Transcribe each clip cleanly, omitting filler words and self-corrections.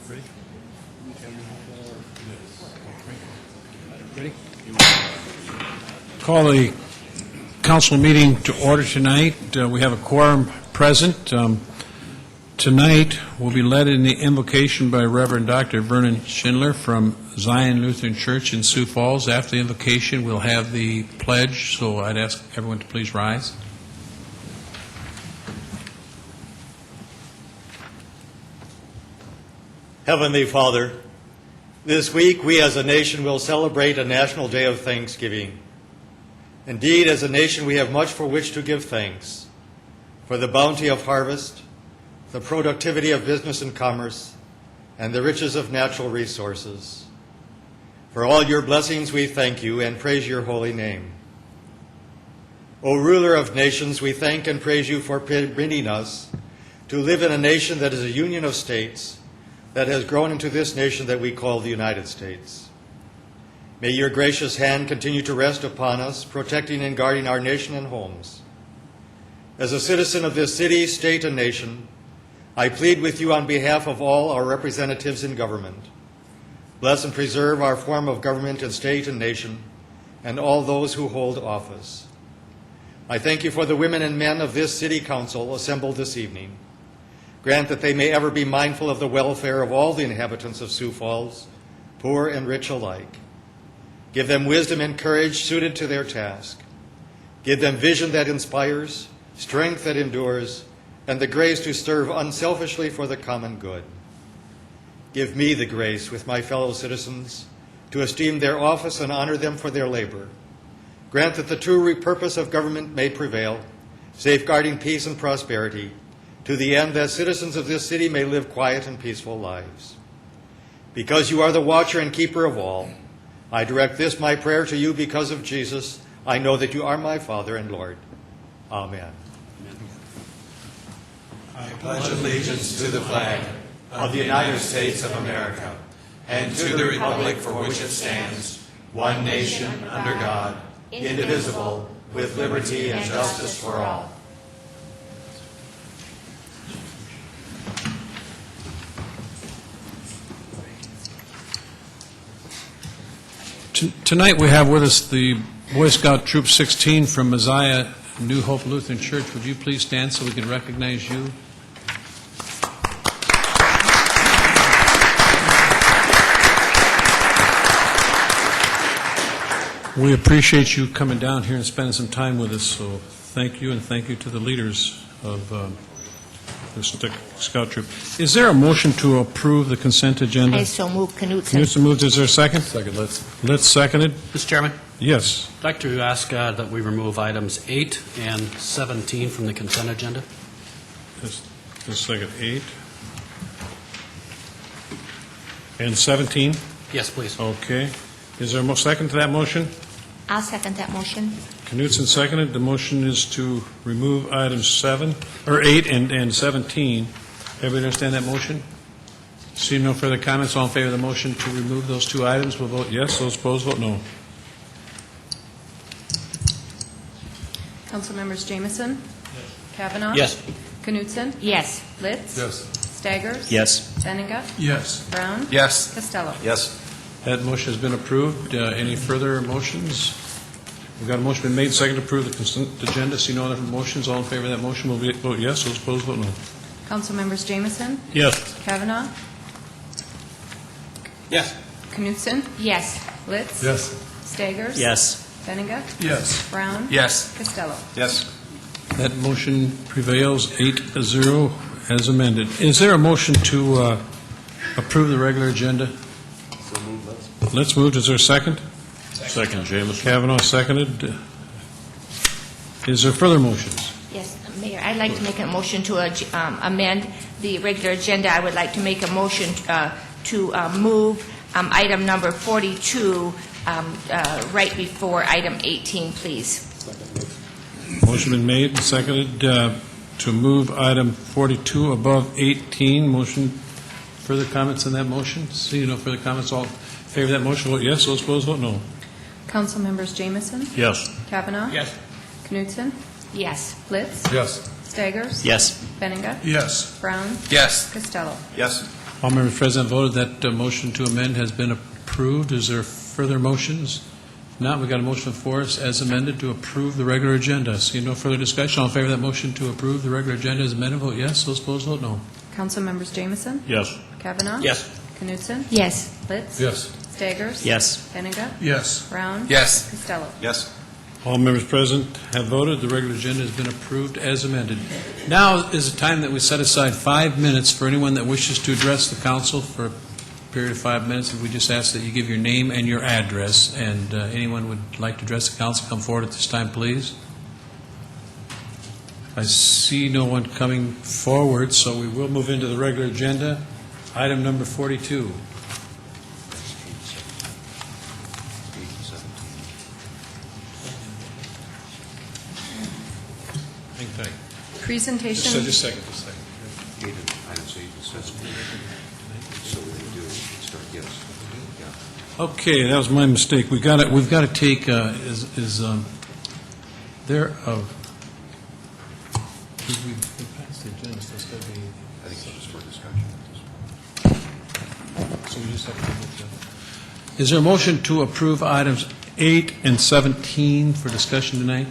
Ready? Call the council meeting to order tonight. We have a quorum present. Tonight will be led in the invocation by Reverend Dr. Vernon Schindler from Zion Lutheran Church in Sioux Falls. After the invocation, we'll have the pledge, so I'd ask everyone to please rise. Heavenly Father, this week we as a nation will celebrate a National Day of Thanksgiving. Indeed, as a nation we have much for which to give thanks, for the bounty of harvest, the productivity of business and commerce, and the riches of natural resources. For all your blessings we thank you and praise your holy name. O ruler of nations, we thank and praise you for permitting us to live in a nation that is a union of states that has grown into this nation that we call the United States. May your gracious hand continue to rest upon us, protecting and guarding our nation and homes. As a citizen of this city, state, and nation, I plead with you on behalf of all our representatives in government. Bless and preserve our form of government in state and nation, and all those who hold office. I thank you for the women and men of this city council assembled this evening. Grant that they may ever be mindful of the welfare of all the inhabitants of Sioux Falls, poor and rich alike. Give them wisdom and courage suited to their task. Give them vision that inspires, strength that endures, and the grace to serve unselfishly for the common good. Give me the grace, with my fellow citizens, to esteem their office and honor them for their labor. Grant that the true purpose of government may prevail, safeguarding peace and prosperity, to the end that citizens of this city may live quiet and peaceful lives. Because you are the watcher and keeper of all, I direct this my prayer to you because of Jesus. I know that you are my Father and Lord. Amen. I pledge allegiance to the flag of the United States of America and to the republic for which it stands, one nation, under God, indivisible, with liberty and justice for all. Tonight we have with us the Boy Scout Troop 16 from Messiah New Hope Lutheran Church. Would you please stand so we can recognize you? We appreciate you coming down here and spending some time with us, so thank you, and thank you to the leaders of the Scout Troop. Is there a motion to approve the consent agenda? I so move. Knutson. Knutson moved. Is there a second? Second, Let's seconded. Mr. Chairman, Yes. I'd like to ask that we remove items 8 and 17 from the consent agenda. Just a second. 8 and 17? Yes, please. Okay. Is there a second to that motion? I'll second that motion. Knutson seconded. The motion is to remove items 8 and 17. Everybody understand that motion? Seeing no further comments, all in favor of the motion to remove those two items will vote yes. Those opposed vote no. Council members Jamison? Kavanaugh? Yes. Knutson? Yes. Litz? Yes. Staggers? Yes. Benninga? Yes. Brown? Yes. Costello? Yes. That motion has been approved. Any further motions? We've got a motion been made, second to approve the consent agenda. See no other motions. All in favor of that motion will vote yes. Those opposed vote no. Council members Jamison? Yes. Kavanaugh? Yes. Knutson? Yes. Litz? Yes. Staggers? Yes. Benninga? Yes. Brown? Yes. Costello? Yes. That motion prevails 8-0 as amended. Is there a motion to approve the regular agenda? Let's move. Is there a second? Second, James. Kavanaugh seconded. Is there further motions? Yes, Mayor, I'd like to make a motion to amend the regular agenda. I would like to make a motion to move item number 42 right before item 18, please. Motion been made and seconded to move item 42 above 18. Motion. Further comments on that motion? See no further comments. All in favor of that motion vote yes. Those opposed vote no. Council members Jamison? Yes. Kavanaugh? Yes. Knutson? Yes. Litz? Yes. Staggers? Yes. Benninga? Yes. Brown? Yes. Costello? Yes. All members present voted that motion to amend has been approved. Is there further motions? If not, we've got a motion before us as amended to approve the regular agenda. Seeing no further discussion, all in favor of that motion to approve the regular agenda as amended, vote yes. Those opposed, vote no. Council members Jameson, Yes. Kavanaugh. Yes. Knutson. Yes. Litz. Yes. Staggers. Yes. Benega. Yes. Brown. Yes. Costello. Yes. All members present have voted. The regular agenda has been approved as amended. Now is the time that we set aside 5 minutes for anyone that wishes to address the council for a period of 5 minutes. If we just ask that you give your name and your address, and anyone would like to address the council, come forward at this time, please. I see no one coming forward, so we will move into the regular agenda. Item number 42. Hang tight. Presentation. Just a second. Okay, that was my mistake. We've got to take, there of, we passed the agenda, so it's got to be, I think it's just for discussion. so we just have to move to. Is there a motion to approve items 8 and 17 for discussion tonight?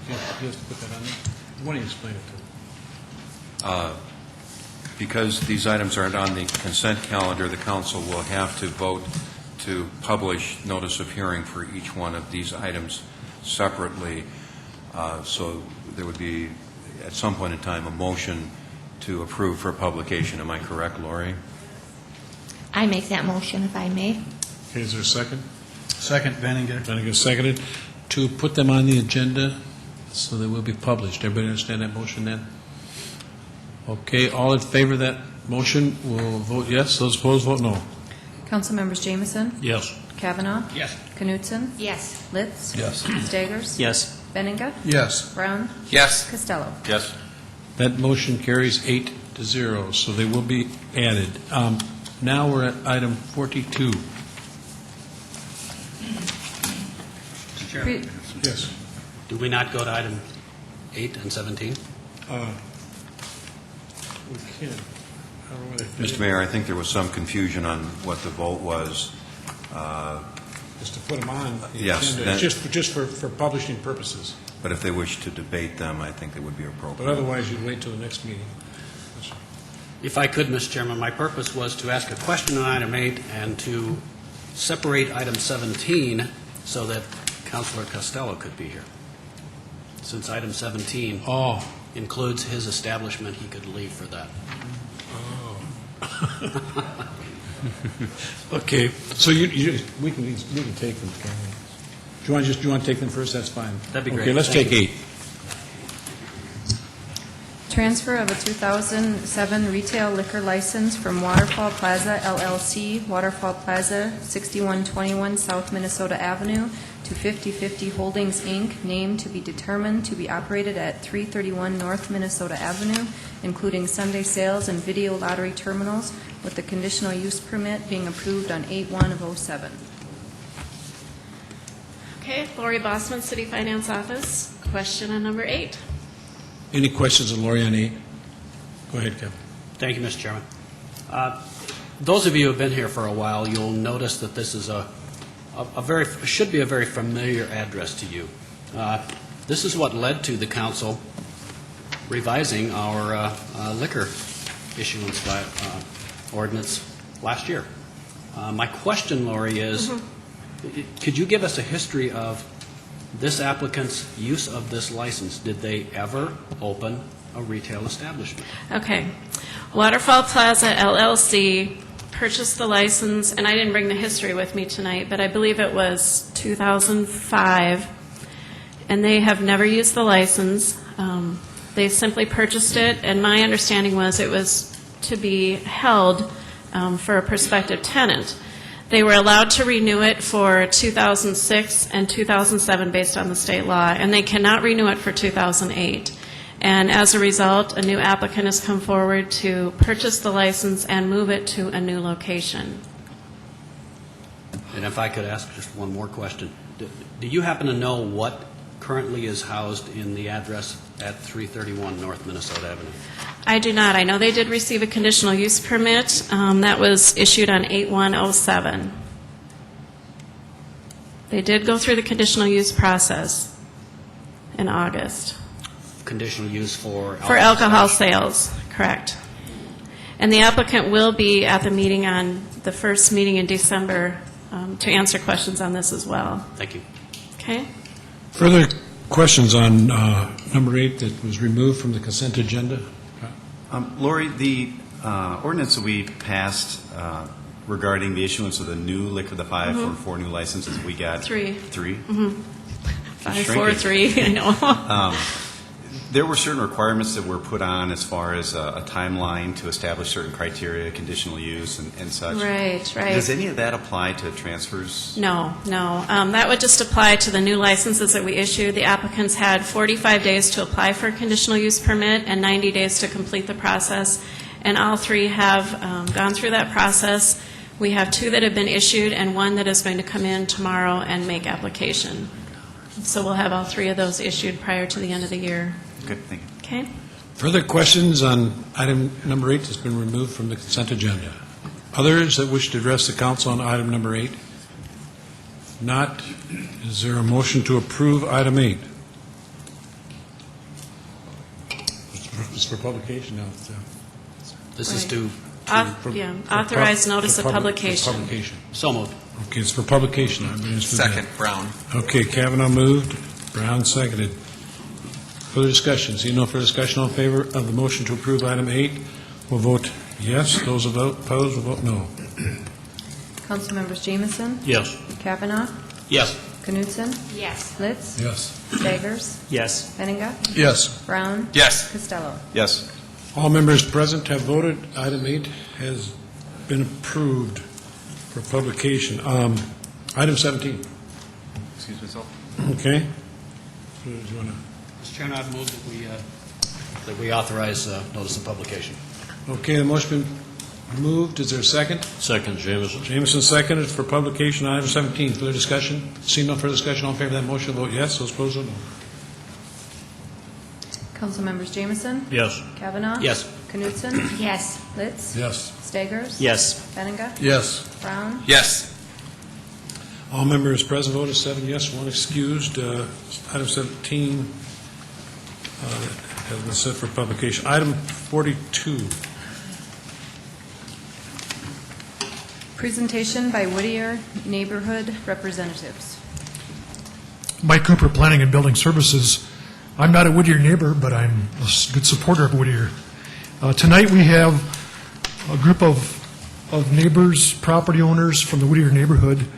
You have to put that on there? Why don't you explain it to me? Because these items aren't on the consent calendar, the council will have to vote to publish notice of hearing for each one of these items separately. So there would be, at some point in time, a motion to approve for publication. Am I correct, Lori? I make that motion, if I may. Okay, is there a second? Second, Benninger. Benninger seconded. To put them on the agenda so they will be published. Everybody understand that motion then? Okay, all in favor of that motion will vote yes. Those opposed, vote no. Council members Jameson, Yes. Kavanaugh. Yes. Knutson. Yes. Litz. Yes. Staggers. Yes. Benega. Yes. Brown. Yes. Costello. Yes. That motion carries 8-0, so they will be added. Now we're at item 42. Pre- Yes. Do we not go to item 8 and 17? We can. I don't know whether- Mr. Mayor, I think there was some confusion on what the vote was. Just to put them on the Yes, agenda. that- It's just for publishing purposes. But if they wish to debate them, I think they would be But appropriate. otherwise, you'd wait till the next meeting. If I could, Mr. Chairman, my purpose was to ask a question on item 8 and to separate item 17 so that Councilor Costello could be here. Since item 17 Oh. includes his establishment, he could leave for that. Okay, so we can take them. can't we? Do you want to take them first? That's fine. That'd be great. Okay, let's Thank take you. 8. Transfer of a 2007 retail liquor license from Waterfall Plaza LLC, Waterfall Plaza, 6121 South Minnesota Avenue, to 50/50 Holdings, Inc., name to be determined to be operated at 331 North Minnesota Avenue, including Sunday sales and video lottery terminals, with the conditional use permit being approved on 8/1/07. Okay, Lori Bossman, City Finance Office. Question on number 8. Any questions of Lori on 8? Go ahead, Kevin. Thank you, Mr. Chairman. Those of you who have been here for a while, you'll notice that this is should be a very familiar address to you. This is what led to the council revising our liquor issuance ordinance last year. My question, Lori, is could you give us a history of this applicant's use of this license? Did they ever open a retail establishment? Okay. Waterfall Plaza LLC purchased the license, and I didn't bring the history with me tonight, but I believe it was 2005, and they have never used the license. They simply purchased it, and my understanding was it was to be held for a prospective tenant. They were allowed to renew it for 2006 and 2007 based on the state law, and they cannot renew it for 2008. And as a result, a new applicant has come forward to purchase the license and move it to a new location. And if I could ask just one more question. Do you happen to know what currently is housed in the address at 331 North Minnesota Avenue? I do not. I know they did receive a conditional use permit. That was issued on 8/1/07. They did go through the conditional use process in August. Conditional use for For alcohol sales, correct. And the applicant will be at the meeting on the first meeting in December to answer questions on this as well. Thank you. Okay? Further questions on number 8 that was removed from the consent agenda? Lori, the ordinance that we passed regarding the issuance of the new liquor, the 4 new licenses we got. Three. 5, 4, Shrinking. 3, I know. There were certain requirements that were put on as far as a timeline to establish certain criteria, conditional use and such. Right. Does any of that apply to transfers? No. That would just apply to the new licenses that we issued. The applicants had 45 days to apply for a conditional use permit and 90 days to complete the process, and all 3 have gone through that process. We have 2 that have been issued and 1 that is going to come in tomorrow and make application. So we'll have all 3 of those issued prior to the end of the year. Good, thank you. Okay? Further questions on item number 8 that's been removed from the consent agenda? Others that wish to address the council on item number 8? If not, is there a motion to approve item 8? It's for publication now. This is to, Authorized notice of publication. so moved. Okay, it's for publication. Second, Brown. Okay, Kavanaugh moved, Brown seconded. Further discussion? Seeing no further discussion, all in favor of the motion to approve item 8 will vote yes. Those opposed will vote no. Councilmembers Jamison, Yes. Kavanaugh, Yes. Knutson, Yes. Litz, Yes. Staggers, Yes. Benninga, Yes. Brown, Yes. Costello. Yes. All members present have voted. Item 8 has been approved for publication. Item 17. Excuse myself. Okay. Do you wanna- Mr. Chairman, I've moved that we authorize notice of publication. Okay, the motion been moved. Is there a second? Second, Jameson. Jameson seconded for publication on item 17. Further discussion? Seeing no further discussion, all in favor of that motion, vote yes. Those opposed, vote no. Councilmembers Jamison, Yes. Kavanaugh. Yes. Knutson, Yes. Litz, Yes. Staggers. Yes. Benninga, Yes. Brown, Yes. All members present voted 7 yes, 1 excused. Item 17 has been set for publication. Item 42. presentation by Whittier Neighborhood Representatives. Mike Cooper, Planning and Building Services. I'm not a Whittier neighbor, but I'm a good supporter of Whittier. Tonight we have a group of neighbors, property owners from the Whittier neighborhood,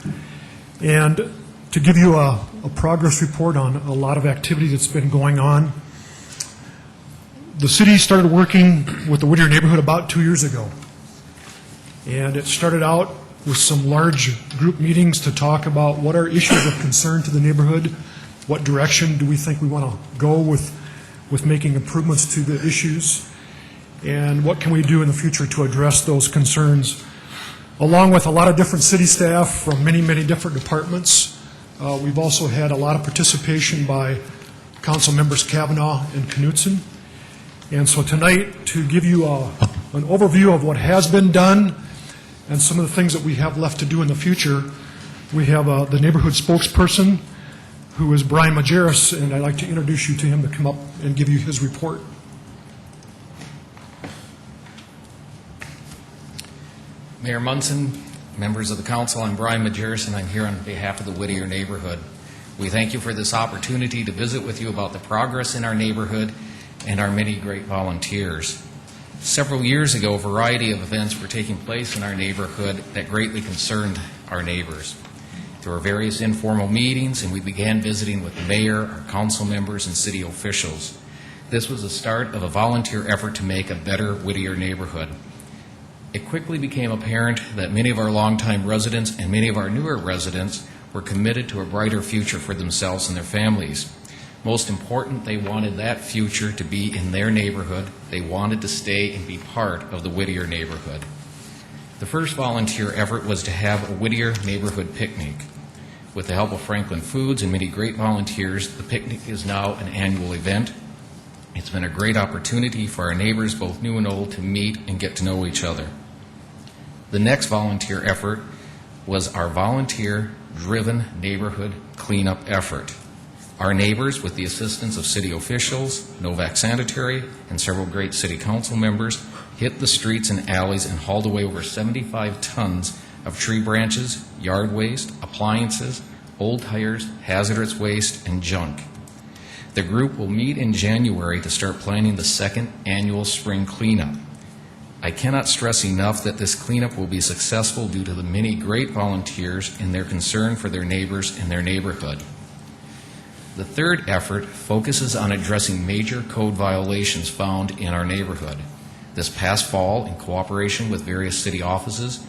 and to give you a progress report on a lot of activity that's been going on. The city started working with the Whittier neighborhood about 2 years ago, and it started out with some large group meetings to talk about what are issues of concern to the neighborhood, what direction do we think we want to go with making improvements to the issues, and what can we do in the future to address those concerns, along with a lot of different city staff from many, many different departments. We've also had a lot of participation by council members Kavanaugh and Knutson. And so tonight, to give you an overview of what has been done and some of the things that we have left to do in the future, we have the neighborhood spokesperson, who is Brian Majerus, and I'd like to introduce you to him to come up and give you his report. Mayor Munson, members of the council, I'm Brian Majerus, and I'm here on behalf of the Whittier neighborhood. We thank you for this opportunity to visit with you about the progress in our neighborhood and our many great volunteers. Several years ago, a variety of events were taking place in our neighborhood that greatly concerned our neighbors. There were various informal meetings, and we began visiting with the mayor, our council members, and city officials. This was the start of a volunteer effort to make a better Whittier neighborhood. It quickly became apparent that many of our longtime residents and many of our newer residents were committed to a brighter future for themselves and their families. Most important, they wanted that future to be in their neighborhood. They wanted to stay and be part of the Whittier neighborhood. The first volunteer effort was to have a Whittier neighborhood picnic. With the help of Franklin Foods and many great volunteers, the picnic is now an annual event. It's been a great opportunity for our neighbors, both new and old, to meet and get to know each other. The next volunteer effort was our volunteer-driven neighborhood cleanup effort. Our neighbors, with the assistance of city officials, Novak Sanitary, and several great city council members, hit the streets and alleys and hauled away over 75 tons of tree branches, yard waste, appliances, old tires, hazardous waste, and junk. The group will meet in January to start planning the second annual spring cleanup. I cannot stress enough that this cleanup will be successful due to the many great volunteers and their concern for their neighbors and their neighborhood. The third effort focuses on addressing major code violations found in our neighborhood. This past fall, in cooperation with various city offices,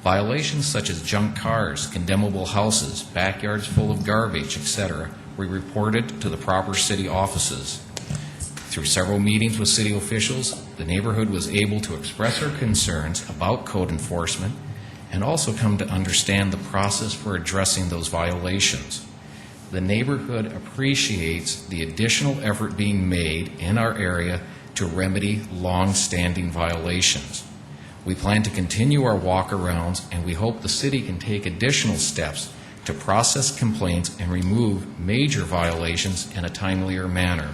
violations such as junk cars, condemnable houses, backyards full of garbage, etc., were reported to the proper city offices. Through several meetings with city officials, the neighborhood was able to express our concerns about code enforcement and also come to understand the process for addressing those violations. The neighborhood appreciates the additional effort being made in our area to remedy long-standing violations. We plan to continue our walk-arounds, and we hope the city can take additional steps to process complaints and remove major violations in a timelier manner.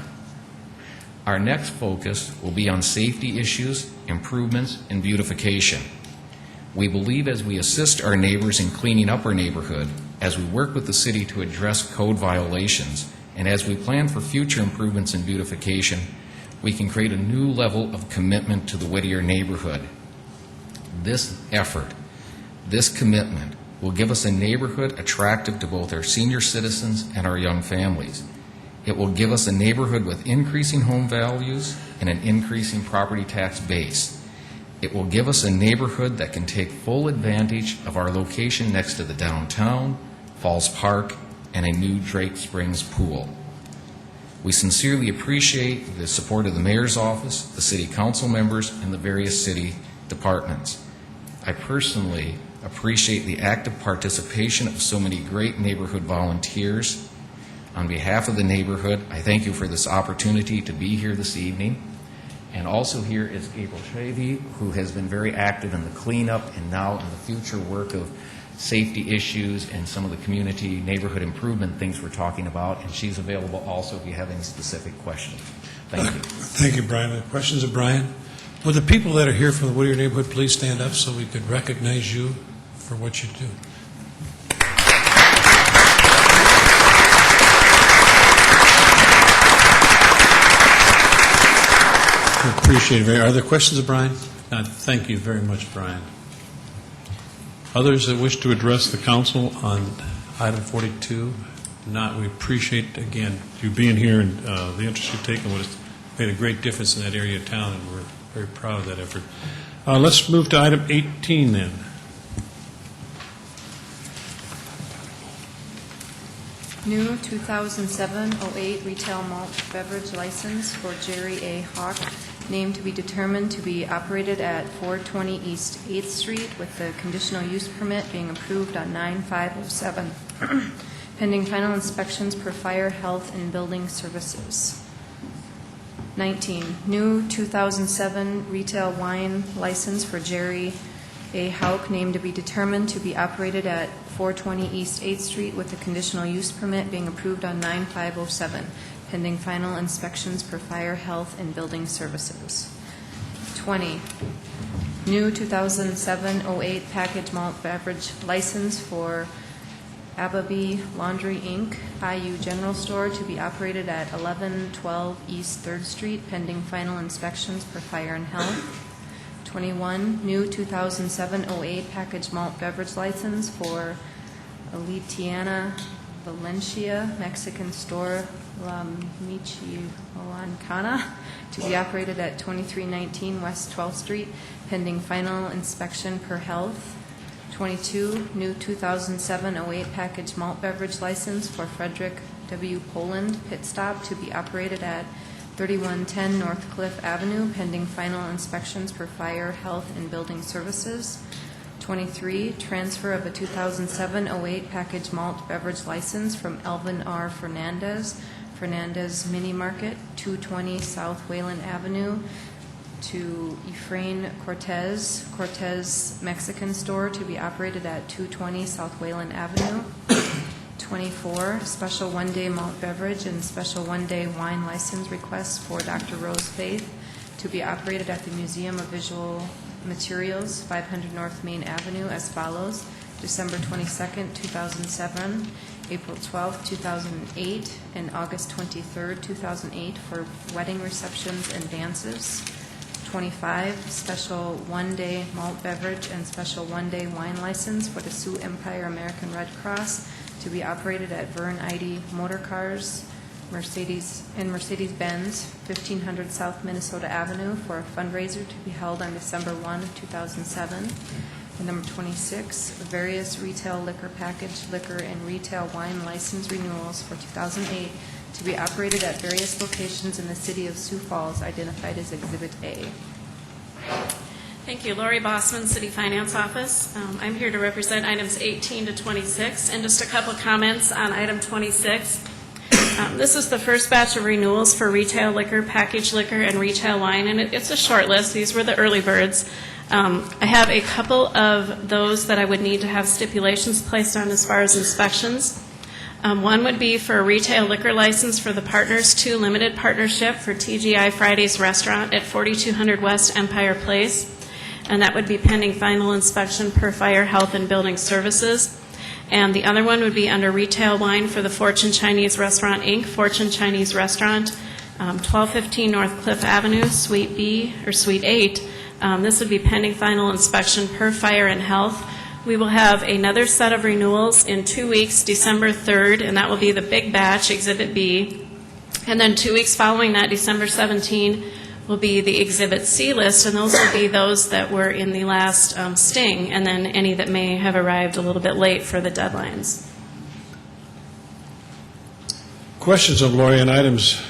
Our next focus will be on safety issues, improvements, and beautification. We believe as we assist our neighbors in cleaning up our neighborhood, as we work with the city to address code violations, and as we plan for future improvements in beautification, we can create a new level of commitment to the Whittier neighborhood. This effort, this commitment, will give us a neighborhood attractive to both our senior citizens and our young families. It will give us a neighborhood with increasing home values and an increasing property tax base. It will give us a neighborhood that can take full advantage of our location next to the downtown, Falls Park, and a new Drake Springs pool. We sincerely appreciate the support of the mayor's office, the city council members, and the various city departments. I personally appreciate the active participation of so many great neighborhood volunteers. On behalf of the neighborhood, I thank you for this opportunity to be here this evening. And also here is April Shavy, who has been very active in the cleanup and now in the future work of safety issues and some of the community neighborhood improvement things we're talking about. And she's available also if you have any specific questions. Thank you. Thank you, Brian. Questions of Brian? Will the people that are here from the Whittier neighborhood please stand up so we could recognize you for what you do? Appreciate it. Are there questions of Brian? Thank you very much, Brian. Others that wish to address the council on item 42? Not. We appreciate, again, you being here and the interest you've taken with us. Made a great difference in that area of town, and we're very proud of that effort. Let's move to item 18 then. New 2007-08 retail malt beverage license for Jerry A. Hawk, named to be determined to be operated at 420 East 8th Street with the conditional use permit being approved on 9/5/07, pending final inspections per Fire, Health, and Building Services. 19, new 2007 retail wine license for Jerry A. Hauk, named to be determined to be operated at 420 East 8th Street with the conditional use permit being approved on 9/5/07, pending final inspections per Fire, Health, and Building Services. 20, new 2007-08 package malt beverage license for Ababy Laundry, Inc., IU General Store, to be operated at 1112 East 3rd Street, pending final inspections per Fire and Health. 21, new 2007-08 packaged malt beverage license for Elitiana Valencia Mexican Store La Michoacana, to be operated at 2319 West 12th Street, pending final inspection per Health. 22, new 2007-08 packaged malt beverage license for Frederick W. Poland Pit Stop, to be operated at 3110 North Cliff Avenue, pending final inspections for Fire, Health, and Building Services. 23, transfer of a 2007-08 packaged malt beverage license from Elvin R. Fernandez, Fernandez Mini Market, 220 South Wayland Avenue, to Efrain Cortez, Cortez Mexican Store, to be operated at 220 South Wayland Avenue. 24, special one-day malt beverage and special one-day wine license requests for Dr. Rose Faith, to be operated at the Museum of Visual Materials, 500 North Main Avenue, as follows: December 22nd, 2007, April 12th, 2008, and August 23rd, 2008 for wedding receptions and dances. 25, special one-day malt beverage and special one-day wine license for the Sioux Empire American Red Cross, to be operated at Vern Ide Motor Cars, Mercedes-Benz, 1500 South Minnesota Avenue, for a fundraiser to be held on December 1, 2007. And number 26, various retail liquor package liquor and retail wine license renewals for 2008 to be operated at various locations in the city of Sioux Falls, identified as Exhibit A. Thank you. Lori Bossman, City Finance Office. I'm here to represent items 18 to 26, and just a couple of comments on item 26. This is the first batch of renewals for retail liquor, packaged liquor, and retail wine, and it's a short list. These were the early birds. I have a couple of those that I would need to have stipulations placed on as far as inspections. One would be for a retail liquor license for the Partners 2 Limited Partnership for TGI Fridays Restaurant at 4200 West Empire Place, and that would be pending final inspection per Fire, Health, and Building Services. And the other one would be under retail wine for the Fortune Chinese Restaurant, Inc., Fortune Chinese Restaurant, 1215 North Cliff Avenue, Suite B, or Suite 8. This would be pending final inspection per Fire and Health. We will have another set of renewals in 2 weeks, December 3rd, and that will be the big batch, Exhibit B. And then 2 weeks following that, December 17, will be the Exhibit C list, and those will be those that were in the last sting, and then any that may have arrived a little bit late for the deadlines. Questions of Lori on items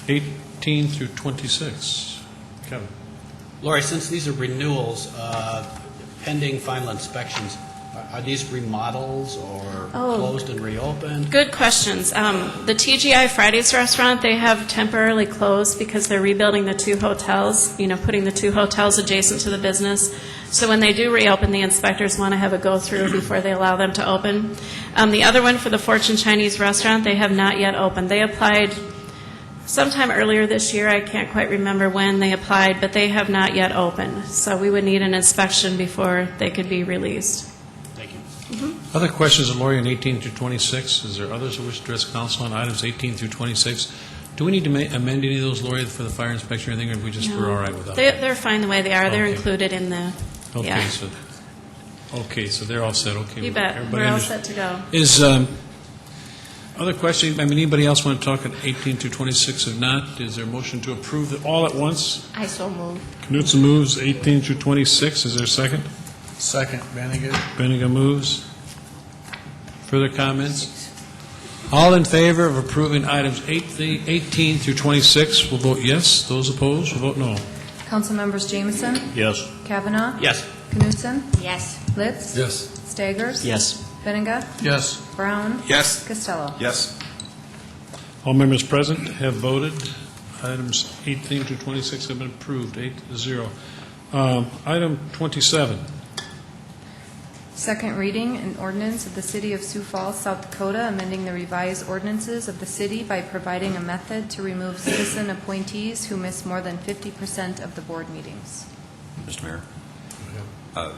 18 through 26? Kevin? Lori, since these are renewals, pending final inspections, are these remodels or closed and reopened? Good questions. The TGI Fridays Restaurant, they have temporarily closed because they're rebuilding the 2 hotels, putting the 2 hotels adjacent to the business. So when they do reopen, the inspectors want to have a go-through before they allow them to open. The other one for the Fortune Chinese Restaurant, they have not yet opened. They applied sometime earlier this year. I can't quite remember when they applied, but they have not yet opened. So we would need an inspection before they could be released. Thank you. Other questions of Lori on 18 through 26? Is there others who wish to address council on items 18 through 26? Do we need to amend any of those, Lori, for the fire inspection or anything, or we're all right without that? They're fine the way they are. They're Okay. included in the, Okay, yeah. so they're all set, okay. You bet. Everybody We're all understand? set to go. Is, other questions, anybody else want to talk on 18 through 26? If not, is there a motion to approve it all at once? I so move. Knutson moves 18 through 26. Is there a second? Second, Bennigan. Bennigan moves. Further comments? All in favor of approving items 18 through 26 will vote yes. Those opposed will vote no. Council members Jameson, Yes. Kavanaugh, Yes. Knutson, Yes. Litz, Yes. Staggers, Yes. Benega, Yes. Brown, Yes. Costello. Yes. All members present have voted. Items 18 through 26 have been approved, 8-0. Item 27. Second reading, an ordinance of the City of Sioux Falls, South Dakota, amending the revised ordinances of the city by providing a method to remove citizen appointees who miss more than 50% of the board meetings. Mr. Mayor.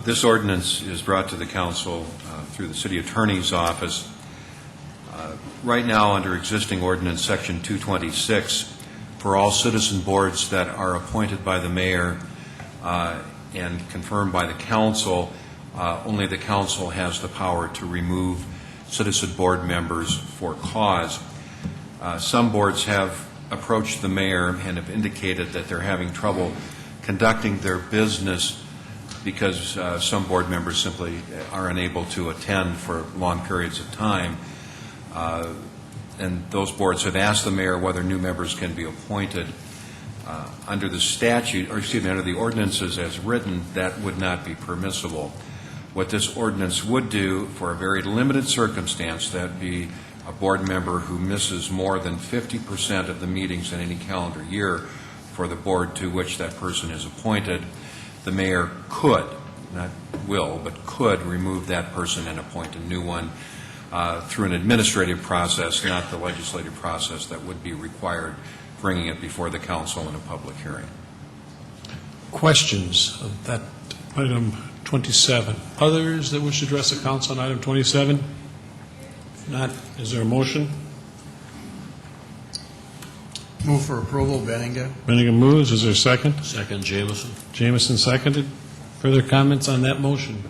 This ordinance is brought to the council through the city attorney's office. Right now, under existing ordinance section 226, for all citizen boards that are appointed by the mayor and confirmed by the council, only the council has the power to remove citizen board members for cause. Some boards have approached the mayor and have indicated that they're having trouble conducting their business because some board members simply are unable to attend for long periods of time. And those boards have asked the mayor whether new members can be appointed. Under the statute, or excuse me, under the ordinances as written, that would not be permissible. What this ordinance would do, for a very limited circumstance, that be a board member who misses more than 50% of the meetings in any calendar year for the board to which that person is appointed, the mayor could, not will, but could remove that person and appoint a new one through an administrative process, not the legislative process that would be required, bringing it before the council in a public hearing. Questions of that item 27? Others that wish to address the council on item 27? If not, is there a motion? Move for approval, Benninga. Benningham moves. Is there a second? Second, Jameson. Jameson seconded. Further comments on that motion?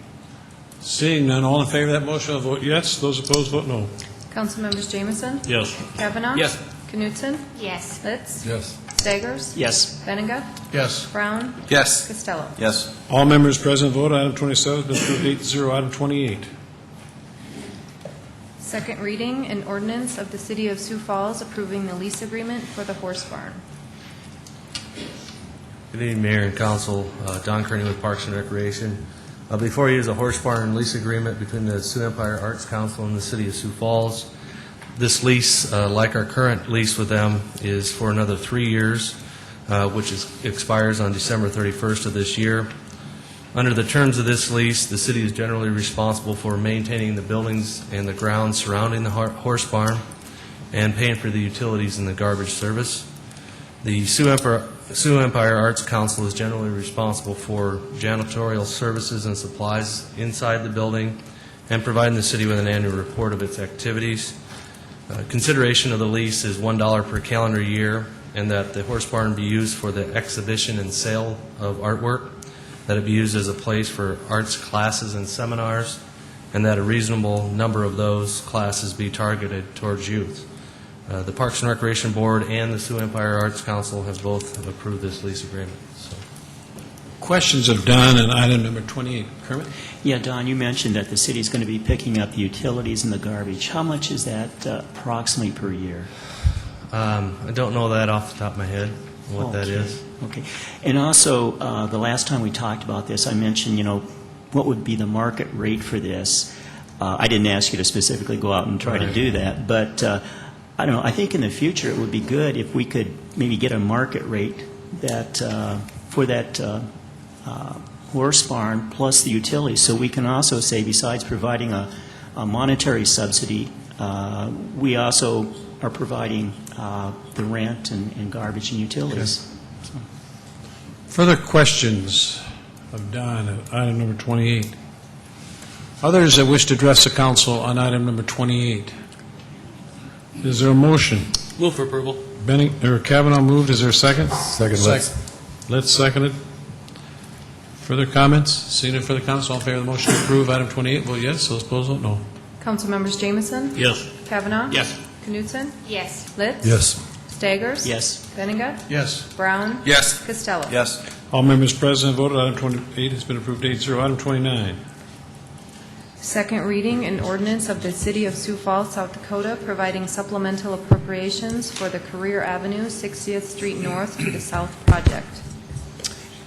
Seeing none, all in favor of that motion will vote yes. Those opposed, vote no. Councilmembers Jameson? Yes. Kavanaugh? Yes. Knutson? Yes. Litz? Yes. Staggers? Yes. Benninga? Yes. Brown? Yes. Costello? Yes. All members present vote. Item 27 has been approved 8-0. Item 28. Second reading, an ordinance of the City of Sioux Falls approving the lease agreement for the horse barn. Good evening, Mayor and Council. Don Kearney with Parks and Recreation. Before you is a horse barn lease agreement between the Sioux Empire Arts Council and the City of Sioux Falls. This lease, like our current lease with them, is for another 3 years, which expires on December 31st of this year. Under the terms of this lease, the city is generally responsible for maintaining the buildings and the grounds surrounding the horse barn and paying for the utilities and the garbage service. The Sioux Empire Arts Council is generally responsible for janitorial services and supplies inside the building and providing the city with an annual report of its activities. Consideration of the lease is $1 per calendar year, and that the horse barn be used for the exhibition and sale of artwork, that it be used as a place for arts classes and seminars, and that a reasonable number of those classes be targeted towards youth. The Parks and Recreation Board and the Sioux Empire Arts Council have both approved this lease agreement. So. Questions of Don on item number 28. Kermit? Yeah, Don, you mentioned that the city's going to be picking up the utilities and the garbage. How much is that approximately per year? I don't know that off the top of my head, what that is. Okay. And also, the last time we talked about this, I mentioned, what would be the market rate for this? I didn't ask you to specifically go out and try to do that, but I don't know. I think in the future it would be good if we could maybe get a market rate that for that horse barn plus the utilities, so we can also say, besides providing a monetary subsidy, we also are providing the rent and garbage and utilities. So. Further questions of Don on item number 28? Others that wish to address the council on item number 28? Is there a motion? Move for approval. Kavanaugh moved. Is there a second? Second. Let's seconded. Further comments? Seeing no further council, all in favor of the motion to approve item 28, vote yes. Those opposed, vote no. Councilmembers Jameson? Yes. Kavanaugh? Yes. Knutson? Yes. Litz? Yes. Yes. Staggers? Benninga? Yes. Brown? Yes. Costello? Yes. All members present voted. Item 28 has been approved 8-0. Item 29. Second reading, an ordinance of the City of Sioux Falls, South Dakota, providing supplemental appropriations for the Career Avenue, 60th Street North to the South project.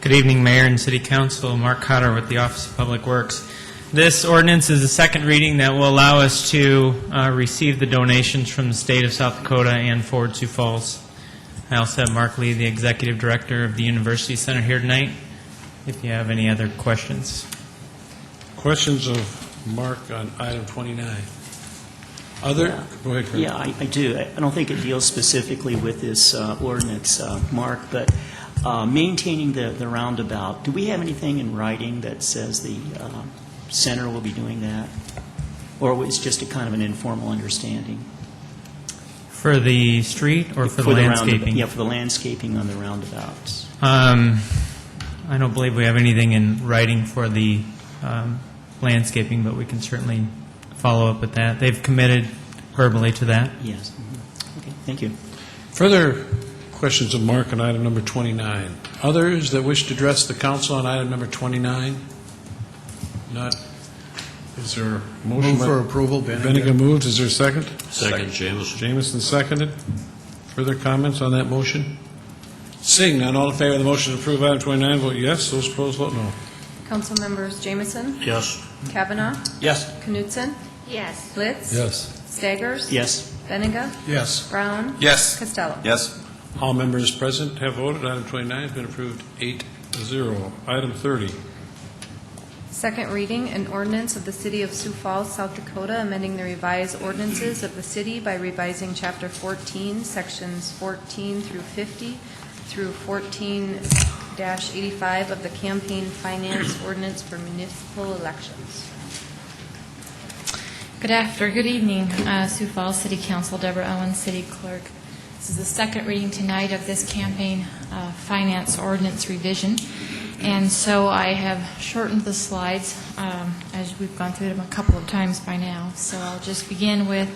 Good evening, Mayor and City Council. Mark Cotter with the Office of Public Works. This ordinance is a second reading that will allow us to receive the donations from the state of South Dakota and Forward Sioux Falls. I also have Mark Lee, the Executive Director of the University Center, here tonight, if you have any other questions. Questions of Mark on item 29? Other? Yeah. Go ahead, Chris. Yeah, I do. I don't think it deals specifically with this ordinance, Mark, but maintaining the roundabout, do we have anything in writing that says the center will be doing that? Or was it just a kind of an informal understanding? For the street or for the landscaping? Yeah, for the landscaping on the roundabouts. I don't believe we have anything in writing for the landscaping, but we can certainly follow up with that. They've committed verbally to that. Yes. Mm-hmm. Okay, thank you. Further questions of Mark on item number 29? Others that wish to address the council on item number 29? Not. Is there a motion? Move for approval, Benninga moved. Is there a second? Second, Jameson. Jameson seconded. Further comments on that motion? Seeing none, all in favor of the motion to approve item 29, vote yes. Those opposed, vote no. Council members Jameson, Yes. Kavanaugh, Yes. Knutson, Yes. Litz. Yes. Staggers. Yes. Benega. Yes. Brown. Yes. Costello. Yes. All members present have voted. Item 29 has been approved 8-0. Item 30. Second reading, an ordinance of the City of Sioux Falls, South Dakota, amending the revised ordinances of the city by revising Chapter 14, Sections 14 through 50 through 14-85 of the Campaign Finance Ordinance for Municipal Elections. Good evening, Sioux Falls City Council, Deborah Owens, City Clerk. This is the second reading tonight of this campaign finance ordinance revision. And so I have shortened the slides as we've gone through them a couple of times by now. So I'll just begin with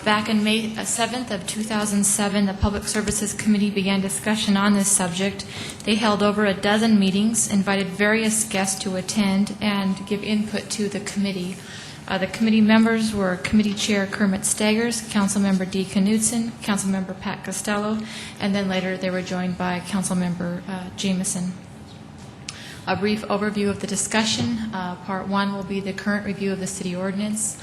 back in May 7th of 2007, the Public Services Committee began discussion on this subject. They held over a dozen meetings, invited various guests to attend and give input to the committee. The committee members were Committee Chair Kermit Staggers, Councilmember Dee Knutson, Councilmember Pat Costello, and then later they were joined by Councilmember Jameson. A brief overview of the discussion. Part 1 will be the current review of the city ordinance.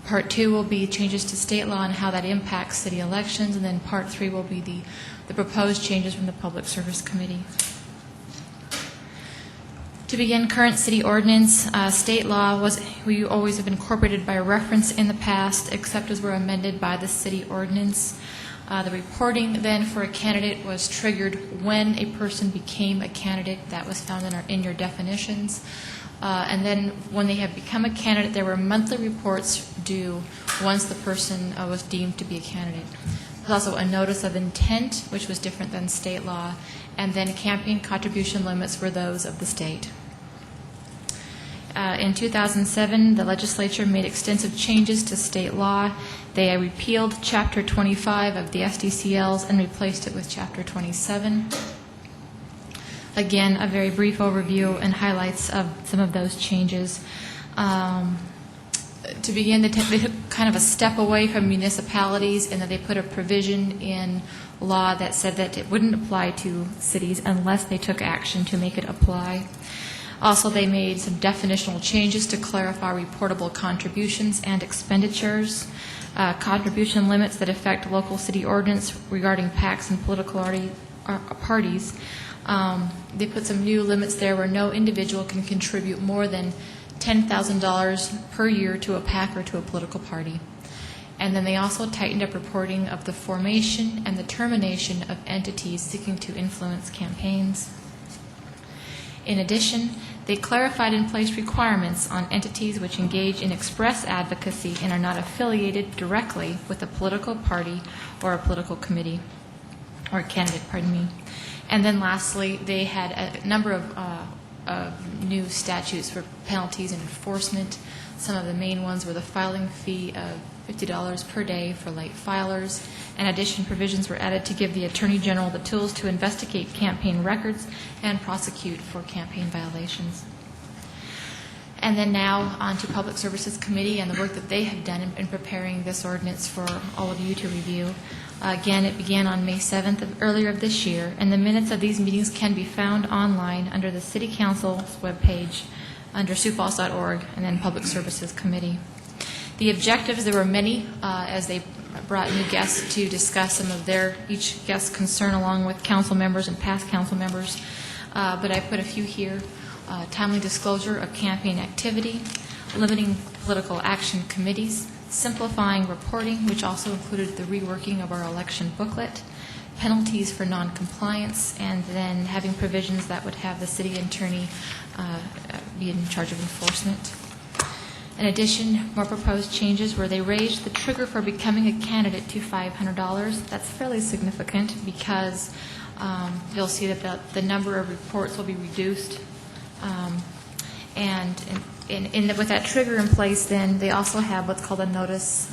Part 2 will be changes to state law and how that impacts city elections. And then Part 3 will be the proposed changes from the Public Service Committee. To begin, current city ordinance, state law we always have incorporated by reference in the past, except as were amended by the city ordinance. The reporting then for a candidate was triggered when a person became a candidate. That was found in your definitions. And then when they have become a candidate, there were monthly reports due once the person was deemed to be a candidate. There's also a notice of intent, which was different than state law, and then campaign contribution limits were those of the state. In 2007, the legislature made extensive changes to state law. They repealed Chapter 25 of the SDCLs and replaced it with Chapter 27. Again, a very brief overview and highlights of some of those changes. To begin, they took kind of a step away from municipalities in that they put a provision in law that said that it wouldn't apply to cities unless they took action to make it apply. Also, they made some definitional changes to clarify reportable contributions and expenditures, contribution limits that affect local city ordinance regarding PACs and political parties. They put some new limits there where no individual can contribute more than $10,000 per year to a PAC or to a political party. And then they also tightened up reporting of the formation and the termination of entities seeking to influence campaigns. In addition, they clarified and placed requirements on entities which engage in express advocacy and are not affiliated directly with a political party or a political committee, or candidate, pardon me. And then lastly, they had a number of new statutes for penalties and enforcement. Some of the main ones were the filing fee of $50 per day for late filers. In addition, provisions were added to give the Attorney General the tools to investigate campaign records and prosecute for campaign violations. And then now on to Public Services Committee and the work that they have done in preparing this ordinance for all of you to review. Again, it began on May 7th earlier of this year, and the minutes of these meetings can be found online under the City Council's webpage under siouxfalls.org and then Public Services Committee. The objectives, there were many, as they brought new guests to discuss some of each guest's concern along with council members and past council members, but I put a few here. Timely disclosure of campaign activity, limiting political action committees, simplifying reporting, which also included the reworking of our election booklet, penalties for noncompliance, and then having provisions that would have the city attorney be in charge of enforcement. In addition, more proposed changes where they raised the trigger for becoming a candidate to $500. That's fairly significant because you'll see that the number of reports will be reduced. With that trigger in place, then they also have what's called a notice,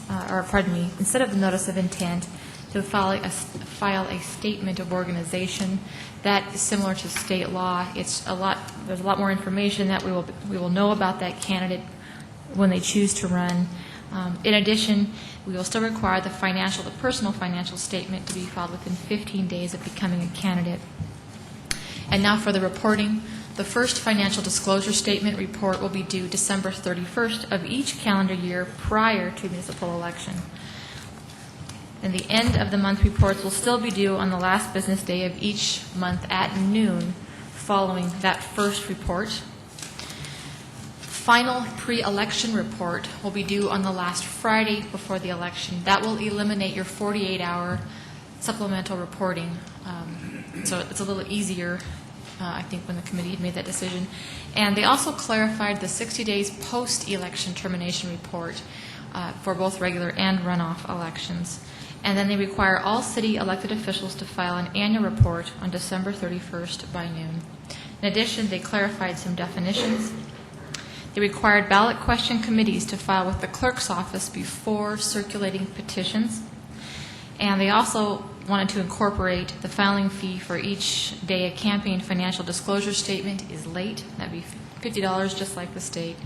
instead of the notice of intent, to file a statement of organization. That is similar to state law. There's a lot more information that we will know about that candidate when they choose to run. In addition, we will still require the personal financial statement to be filed within 15 days of becoming a candidate. And now for the reporting. The first financial disclosure statement report will be due December 31st of each calendar year prior to municipal election. And the end of the month reports will still be due on the last business day of each month at noon following that first report. Final pre-election report will be due on the last Friday before the election. That will eliminate your 48-hour supplemental reporting. So it's a little easier, I think, when the committee had made that decision. And they also clarified the 60 days post-election termination report for both regular and runoff elections. And then they require all city elected officials to file an annual report on December 31st by noon. In addition, they clarified some definitions. They required ballot question committees to file with the clerk's office before circulating petitions. And they also wanted to incorporate the filing fee for each day a campaign financial disclosure statement is late. That'd be $50, just like the state.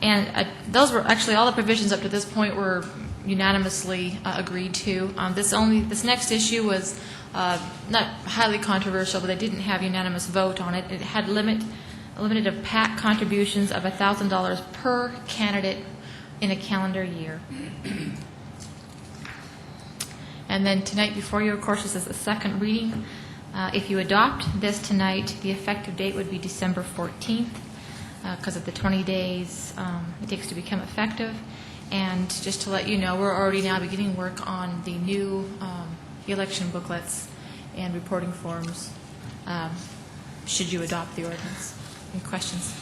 And those were actually all the provisions up to this point were unanimously agreed to. This next issue was not highly controversial, but they didn't have unanimous vote on it. It had limited of PAC contributions of $1,000 per candidate in a calendar year. And then tonight before you, of course, this is the second reading. If you adopt this tonight, the effective date would be December 14th because of the 20 days it takes to become effective. And just to let you know, we're already now beginning work on the new election booklets and reporting forms should you adopt the ordinance. Any questions?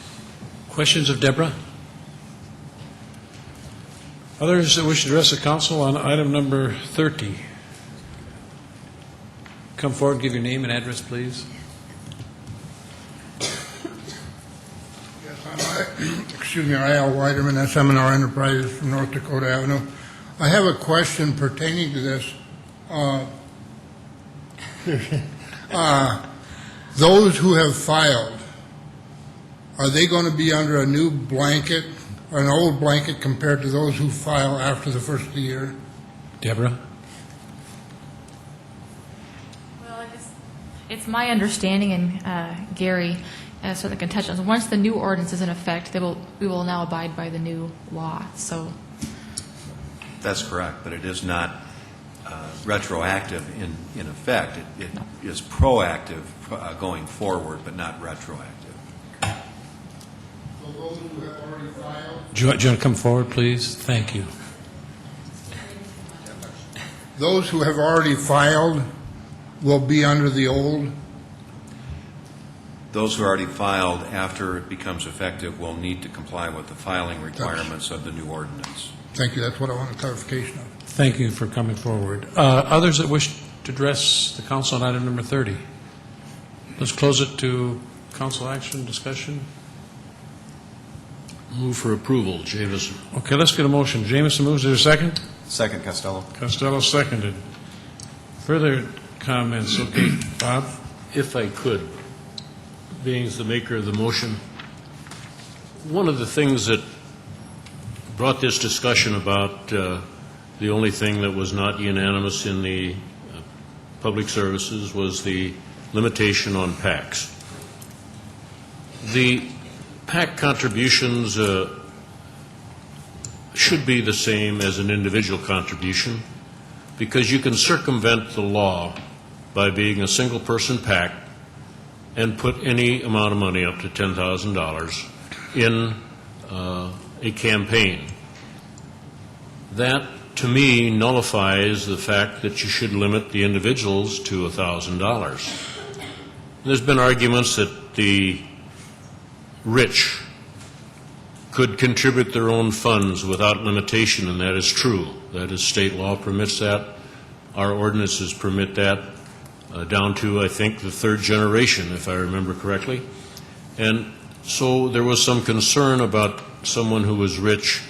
Questions of Deborah? Others that wish to address the council on item number 30? Come forward, give your name and address, please. Excuse me, Al Weiderman, SMNR Enterprises from North Dakota Avenue. I have a question pertaining to this. Those who have filed, are they going to be under a new blanket or an old blanket compared to those who file after the first of the year? Deborah? Well, it's my understanding, and Gary certainly can touch on this. Once the new ordinance is in effect, we will now abide by the new law. So That's correct, but it is not retroactive in effect. It is proactive going forward, but not retroactive. So those who have already filed? Do you want to come forward, please? Thank you. Those who have already filed will be under the old? Those who already filed after it becomes effective will need to comply with the filing requirements of the new ordinance. Thank you. That's what I wanted clarification of. Thank you for coming forward. Others that wish to address the council on item number 30? Let's close it to council action discussion. Move for approval, Jamison. Okay, let's get a motion. Jamison moves. Is there a second? Second, Costello. Costello seconded. Further comments? Okay, Bob? If I could, being as the maker of the motion, one of the things that brought this discussion about the only thing that was not unanimous in the public services was the limitation on PACs. The PAC contributions should be the same as an individual contribution because you can circumvent the law by being a single-person PAC and put any amount of money up to $10,000 in a campaign. That, to me, nullifies the fact that you should limit the individuals to $1,000. There's been arguments that the rich could contribute their own funds without limitation, and that is true. That is, state law permits that. Our ordinances permit that down to, I think, the third generation, if I remember correctly. And so there was some concern about someone who was rich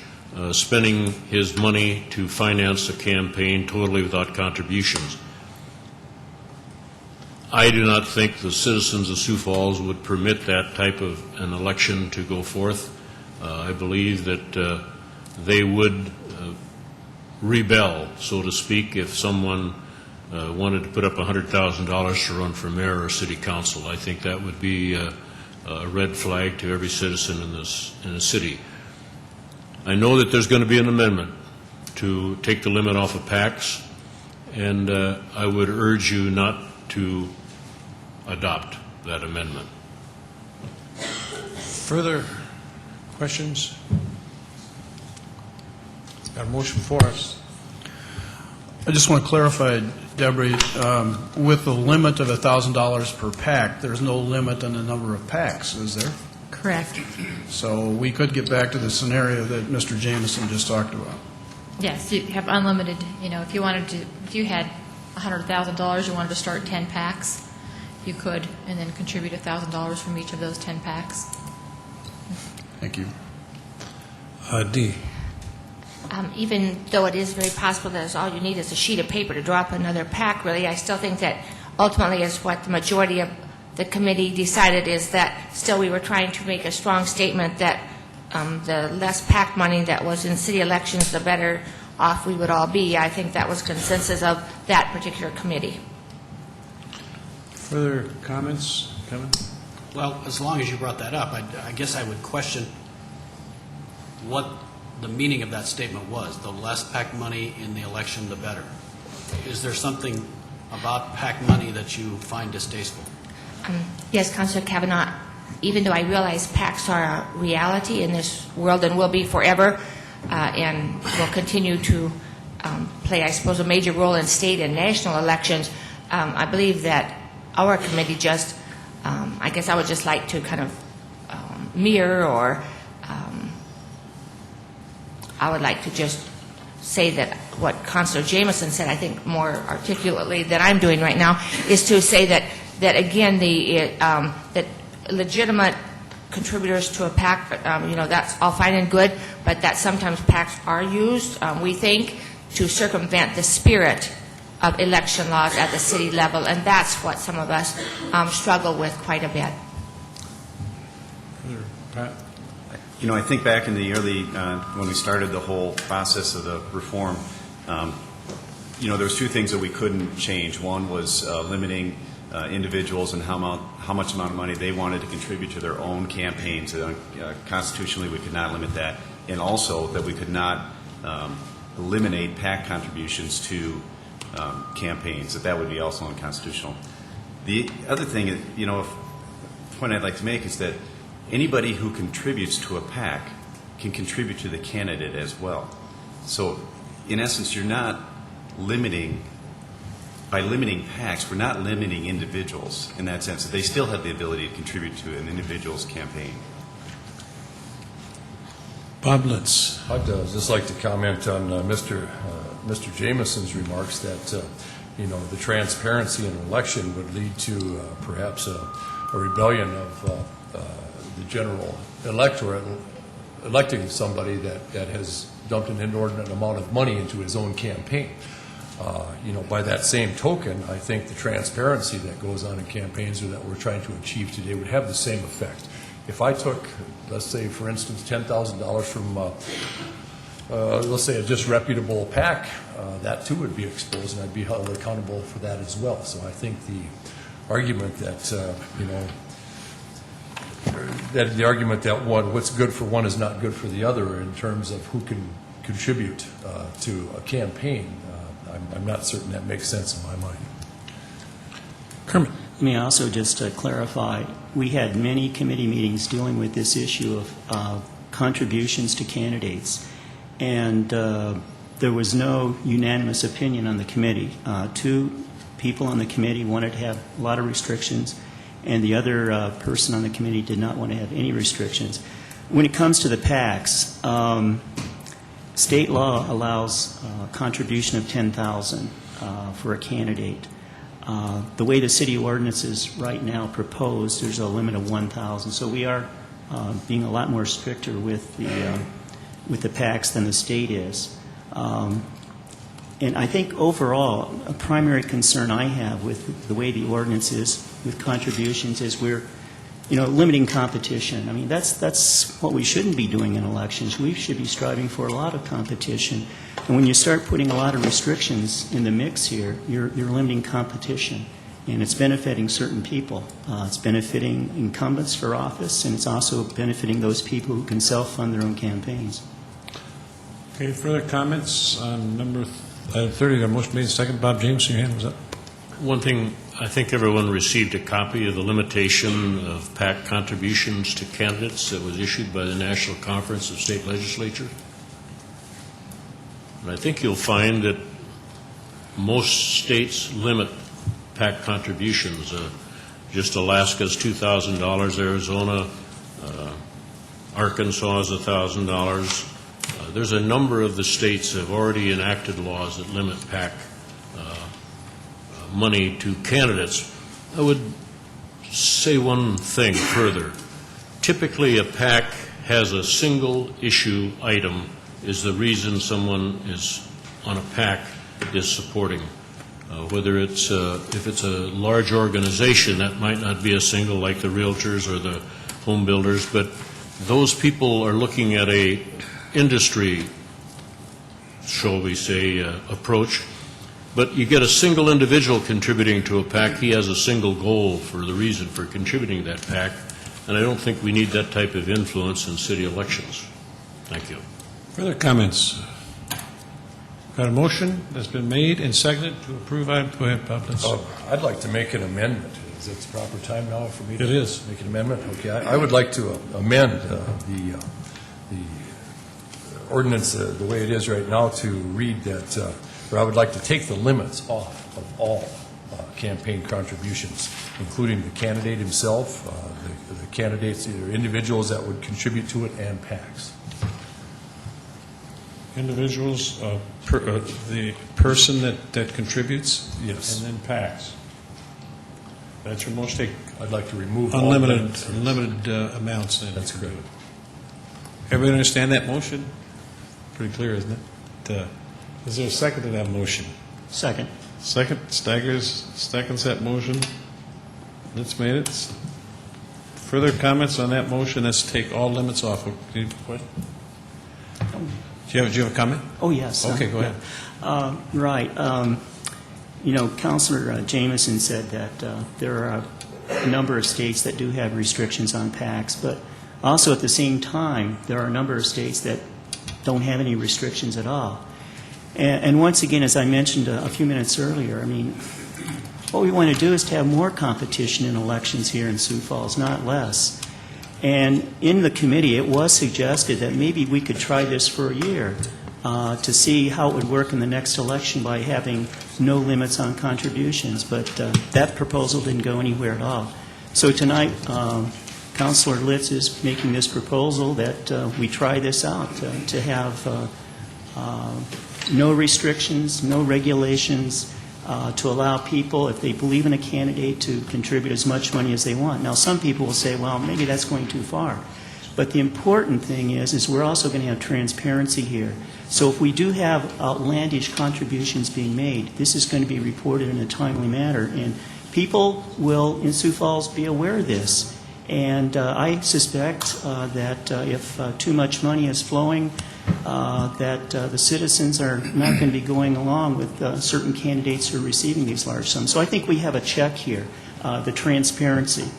spending his money to finance a campaign totally without contributions. I do not think the citizens of Sioux Falls would permit that type of an election to go forth. I believe that they would rebel, so to speak, if someone wanted to put up $100,000 to run for mayor or city council. I think that would be a red flag to every citizen in the city. I know that there's going to be an amendment to take the limit off of PACs, and I would urge you not to adopt that amendment. Further questions? Got a motion for us. I just want to clarify, Deborah, with the limit of $1,000 per pack, there's no limit on the number of packs, is there? Correct. So we could get back to the scenario that Mr. Jameson just talked about. Yes, you have unlimited, if you wanted to, if you had $100,000, you wanted to start 10 packs, you could, and then contribute $1,000 from each of those 10 packs. Thank you. Dee. Even though it is very possible that all you need is a sheet of paper to draw up another pack, really, I still think that ultimately is what the majority of the committee decided, is that still we were trying to make a strong statement that the less PAC money that was in city elections, the better off we would all be. I think that was consensus of that particular committee. Further comments, Kevin? Well, as long as you brought that up, I guess I would question what the meaning of that statement was. The less PAC money in the election, the better. Is there something about PAC money that you find distasteful? Yes, Councilor Kavanaugh, even though I realize PACs are a reality in this world and will be forever, and will continue to play, I suppose, a major role in state and national elections, I believe that our committee just, I guess I would just like to kind of mirror, or I would like to just say that what Councilor Jameson said, I think more articulately than I'm doing right now, is to say that again, that legitimate contributors to a PAC, that's all fine and good, but that sometimes PACs are used, we think, to circumvent the spirit of election laws at the city level, and that's what some of us struggle with quite a bit. Pat? I think back in the early, when we started the whole process of the reform, there was two things that we couldn't change. One was limiting individuals and how much amount of money they wanted to contribute to their own campaigns. Constitutionally, we could not limit that. And also that we could not eliminate PAC contributions to campaigns, that would be also unconstitutional. The other thing, the point I'd like to make is that anybody who contributes to a PAC can contribute to the candidate as well. So, in essence, you're not limiting, by limiting PACs, we're not limiting individuals in that sense. They still have the ability to contribute to an individual's campaign. Bob Litz. I'd just like to comment on Mr. Jameson's remarks that, the transparency in an election would lead to perhaps a rebellion of the general electorate electing somebody that has dumped an inordinate amount of money into his own campaign. By that same token, I think the transparency that goes on in campaigns, or that we're trying to achieve today, would have the same effect. If I took, let's say, for instance, $10,000 from, let's say, a disreputable PAC, that too would be exposed, and I'd be held accountable for that as well. So I think the argument that, that what's good for one is not good for the other in terms of who can contribute to a campaign, I'm not certain that makes sense in my mind. Kermit. Let me also just clarify, we had many committee meetings dealing with this issue of contributions to candidates, and there was no unanimous opinion on the committee. Two people on the committee wanted to have a lot of restrictions, and the other person on the committee did not want to have any restrictions. When it comes to the PACs, state law allows contribution of $10,000 for a candidate. The way the city ordinance is right now proposed, there's a limit of $1,000. So we are being a lot more stricter with the PACs than the state is. And I think overall, a primary concern I have with the way the ordinance is with contributions is we're, limiting competition. I mean, that's what we shouldn't be doing in elections. We should be striving for a lot of competition. And when you start putting a lot of restrictions in the mix here, you're limiting competition. and it's benefiting certain people. It's benefiting incumbents for office, and it's also benefiting those people who can self-fund their own campaigns. Okay, further comments on number 30? The motion made and seconded. Bob James, your hand was up. One thing, I think everyone received a copy of the limitation of PAC contributions to candidates that was issued by the National Conference of State Legislatures. And I think you'll find that most states limit PAC contributions. Just Alaska's $2,000, Arizona, Arkansas is $1,000. There's a number of the states that have already enacted laws that limit PAC money to candidates. I would say one thing further. Typically, a PAC has a single issue item is the reason someone is on a PAC is supporting. Whether it's if it's a large organization, that might not be a single like the realtors or the home builders, but those people are looking at a industry, shall we say, approach. But you get a single individual contributing to a PAC, he has a single goal for the reason for contributing to that PAC, and I don't think we need that type of influence in city elections. Thank you. Further comments? Got a motion that's been made and seconded to approve item. Go ahead, Bob. I'd like to make an amendment. Is it the proper time now for me to It is. make an amendment? Okay, I would like to amend the ordinance the way it is right now to read that, or I would like to take the limits off of all campaign contributions, including the candidate himself, the candidates, either individuals that would contribute to it, and PACs. Individuals, the person that contributes? Yes. And then PACs. That's your motion? I'd like to remove all limits. Unlimited amounts then. That's correct. Everybody understand that motion? Pretty clear, isn't it? Is there a second to that motion? Second. Second, Staggers seconds that motion. Let's made it. Further comments on that motion? Let's take all limits off. Do you have a comment? Oh, yes. Okay, go ahead. Right. You know, Councilor Jameson said that there are a number of states that do have restrictions on PACs, but also at the same time, there are a number of states that don't have any restrictions at all. And once again, as I mentioned a few minutes earlier, I mean, what we want to do is to have more competition in elections here in Sioux Falls, not less. And in the committee, it was suggested that maybe we could try this for a year to see how it would work in the next election by having no limits on contributions. But that proposal didn't go anywhere at all. So tonight, Councilor Litz is making this proposal that we try this out, to have no restrictions, no regulations, to allow people, if they believe in a candidate, to contribute as much money as they want. Now, some people will say, well, maybe that's going too far. But the important thing is we're also going to have transparency here. So if we do have outlandish contributions being made, this is going to be reported in a timely manner, and people will, in Sioux Falls, be aware of this. And I suspect that if too much money is flowing, that the citizens are not going to be going along with certain candidates who are receiving these large sums. So I think we have a check here, the transparency.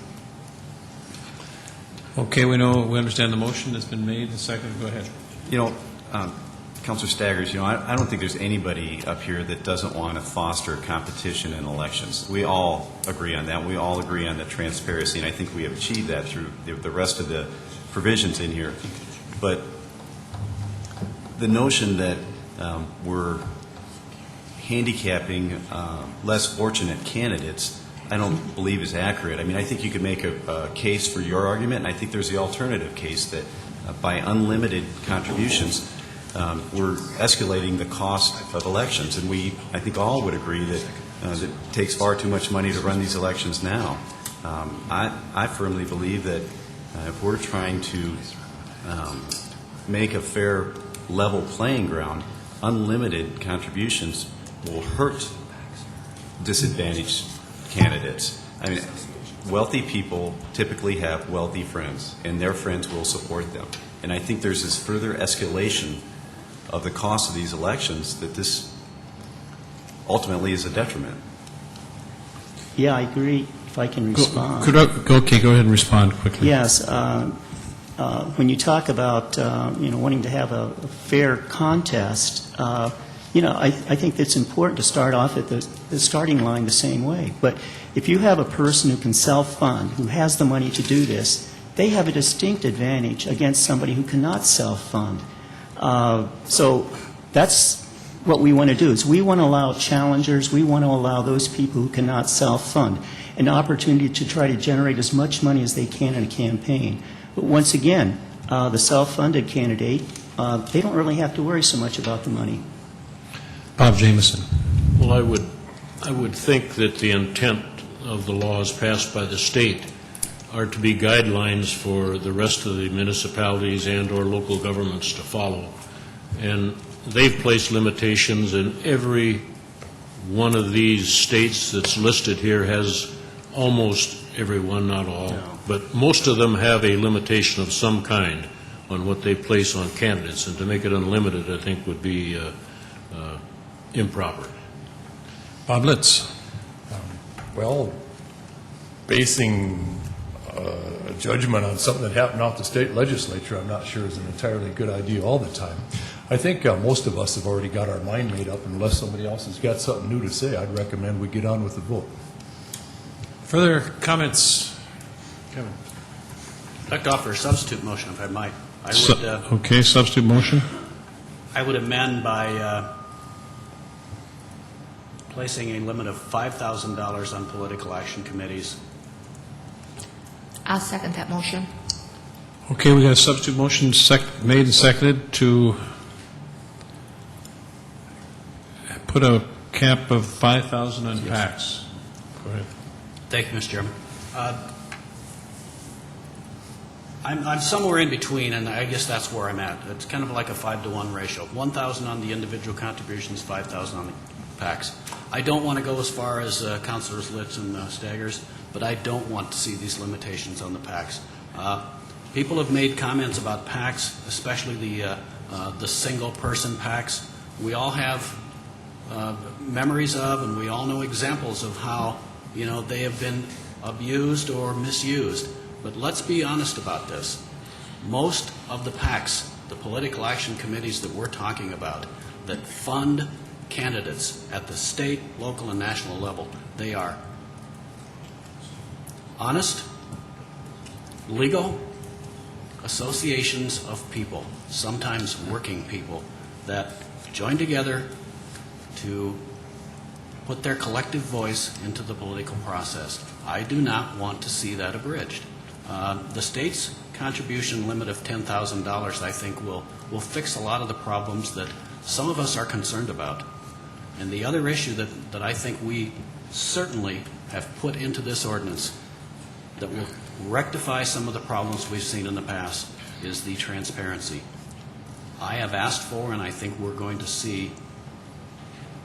Okay, we understand the motion that's been made. The second, go ahead. You know, Councilor Staggers, you know, I don't think there's anybody up here that doesn't want to foster competition in elections. We all agree on that. We all agree on the transparency, and I think we have achieved that through the rest of the provisions in here. But the notion that we're handicapping less fortunate candidates, I don't believe is accurate. I mean, I think you could make a case for your argument, and I think there's the alternative case that by unlimited contributions, we're escalating the cost of elections. And I think all would agree that it takes far too much money to run these elections now. I firmly believe that if we're trying to make a fair level playing ground, unlimited contributions will hurt disadvantaged candidates. I mean, wealthy people typically have wealthy friends, and their friends will support them. And I think there's this further escalation of the cost of these elections that this ultimately is a detriment. Yeah, I agree, if I can respond. Okay, go ahead and respond quickly. Yes. When you talk about, wanting to have a fair contest, I think it's important to start off at the starting line the same way. But if you have a person who can self-fund, who has the money to do this, they have a distinct advantage against somebody who cannot self-fund. So that's what we want to do, is we want to allow challengers, we want to allow those people who cannot self-fund an opportunity to try to generate as much money as they can in a campaign. But once again, the self-funded candidate, they don't really have to worry so much about the money. Bob Jameson. Well, I would think that the intent of the laws passed by the state are to be guidelines for the rest of the municipalities and/or local governments to follow. And they've placed limitations, and every one of these states that's listed here has almost every one, not all, but most of them have a limitation of some kind on what they place on candidates, and to make it unlimited, I think, would be improper. Bob Litz. Well, basing a judgment on something that happened off the state legislature, I'm not sure is an entirely good idea all the time. I think most of us have already got our mind made up, and unless somebody else has got something new to say, I'd recommend we get on with the vote. Further comments? Kevin. I'd like to offer a substitute motion, if I might. I would, Okay, substitute motion. I would amend by placing a limit of $5,000 on political action committees. I'll second that motion. Okay, we got a substitute motion made and seconded to put a cap of 5,000 on PACs. Go ahead. Thank you, Mr. Chairman. I'm somewhere in between, and I guess that's where I'm at. It's kind of like a 5-to-1 ratio. 1,000 on the individual contributions, 5,000 on the PACs. I don't want to go as far as Councilors Litz and Staggers, but I don't want to see these limitations on the PACs. People have made comments about PACs, especially the single-person PACs. We all have memories of, and we all know examples of how they have been abused or misused. But let's be honest about this. Most of the PACs, the political action committees that we're talking about, that fund candidates at the state, local, and national level, they are honest, legal associations of people, sometimes working people, that join together to put their collective voice into the political process. I do not want to see that abridged. The state's contribution limit of $10,000, I think, will fix a lot of the problems that some of us are concerned about. And the other issue that I think we certainly have put into this ordinance that will rectify some of the problems we've seen in the past is the transparency. I have asked for, and I think we're going to see,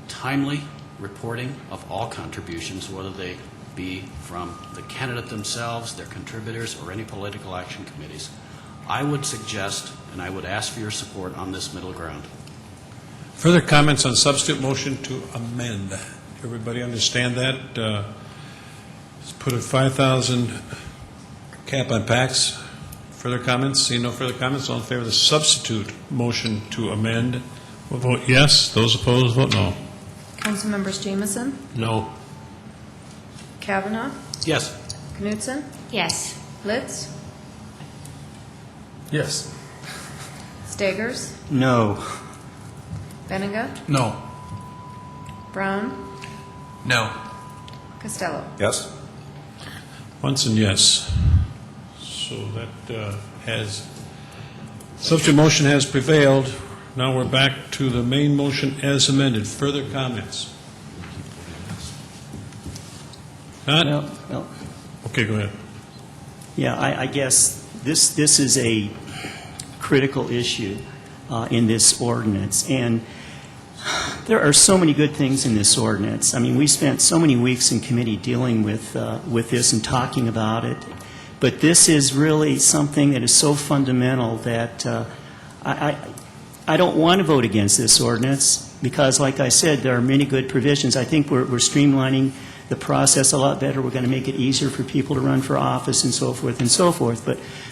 timely reporting of all contributions, whether they be from the candidate themselves, their contributors, or any political action committees. I would suggest, and I would ask for your support on this middle ground. Further comments on substitute motion to amend? Everybody understand that? Let's put a 5,000 cap on PACs. Further comments? Seeing no further comments, all in favor of the substitute motion to amend will vote yes. Those opposed vote no. Councilmembers Jameson, No. Kavanaugh, Yes. Knutson, Yes. Litz, Yes. Staggers, No. Benega, No. Brown, No. Costello. Yes? Munson, yes. So that has, substitute motion has prevailed. Now we're back to the main motion as amended. Further comments? Not? Well, Okay, go ahead. yeah, I guess this is a critical issue in this ordinance. And there are so many good things in this ordinance. I mean, we spent so many weeks in committee dealing with this and talking about it. But this is really something that is so fundamental that I don't want to vote against this ordinance because, like I said, there are many good provisions. I think we're streamlining the process a lot better. We're going to make it easier for people to run for office and so forth and so forth.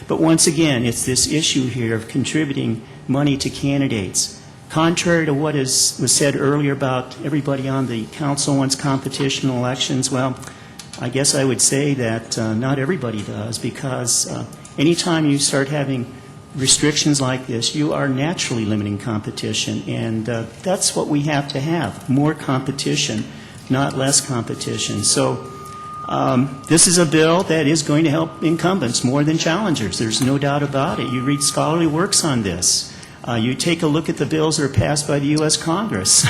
But once again, it's this issue here of contributing money to candidates. Contrary to what was said earlier about everybody on the council wants competition in elections, well, I guess I would say that not everybody does, because anytime you start having restrictions like this, you are naturally limiting competition, and that's what we have to have, more competition, not less competition. So this is a bill that is going to help incumbents more than challengers. There's no doubt about it. You read scholarly works on this. You take a look at the bills that are passed by the U.S. Congress.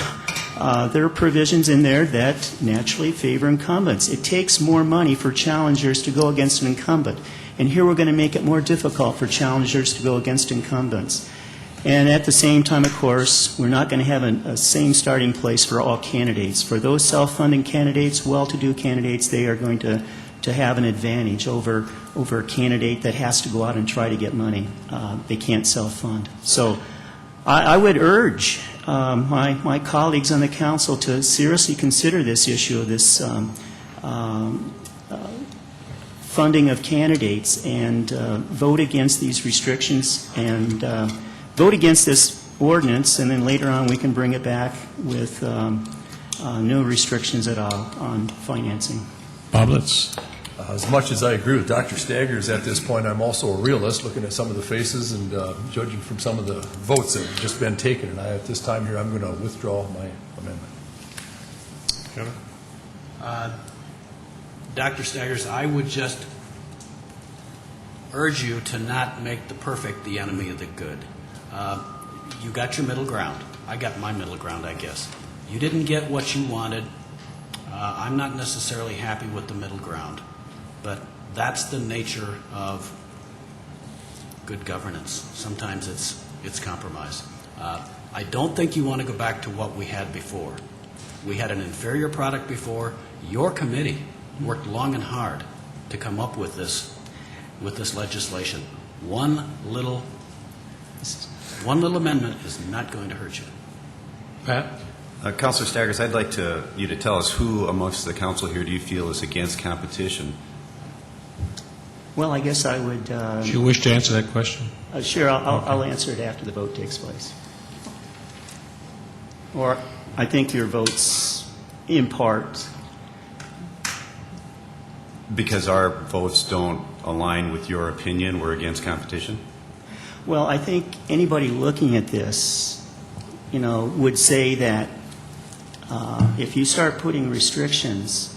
There are provisions in there that naturally favor incumbents. It takes more money for challengers to go against an incumbent. And here we're going to make it more difficult for challengers to go against incumbents. And at the same time, of course, we're not going to have a same starting place for all candidates. For those self-funding candidates, well-to-do candidates, they are going to have an advantage over a candidate that has to go out and try to get money. They can't self-fund. So I would urge my colleagues on the council to seriously consider this issue of this funding of candidates and vote against these restrictions and vote against this ordinance, and then later on we can bring it back with no restrictions at all on financing. Bob Litz. As much as I agree with Dr. Staggers at this point, I'm also a realist, looking at some of the faces and judging from some of the votes that have just been taken. And at this time here, I'm going to withdraw my amendment. Kevin? Dr. Staggers, I would just urge you to not make the perfect the enemy of the good. You got your middle ground. I got my middle ground, I guess. You didn't get what you wanted. I'm not necessarily happy with the middle ground, but that's the nature of good governance. Sometimes it's compromise. I don't think you want to go back to what we had before. We had an inferior product before. Your committee worked long and hard to come up with this legislation. One little amendment is not going to hurt you. Pat? Councilor Staggers, I'd like you to tell us who amongst the council here do you feel is against competition? Well, I guess I would... Do you wish to answer that question? Sure, I'll answer it after the vote takes place. Or I think your votes, in part... Because our votes don't align with your opinion, we're against competition? Well, I think anybody looking at this, would say that if you start putting restrictions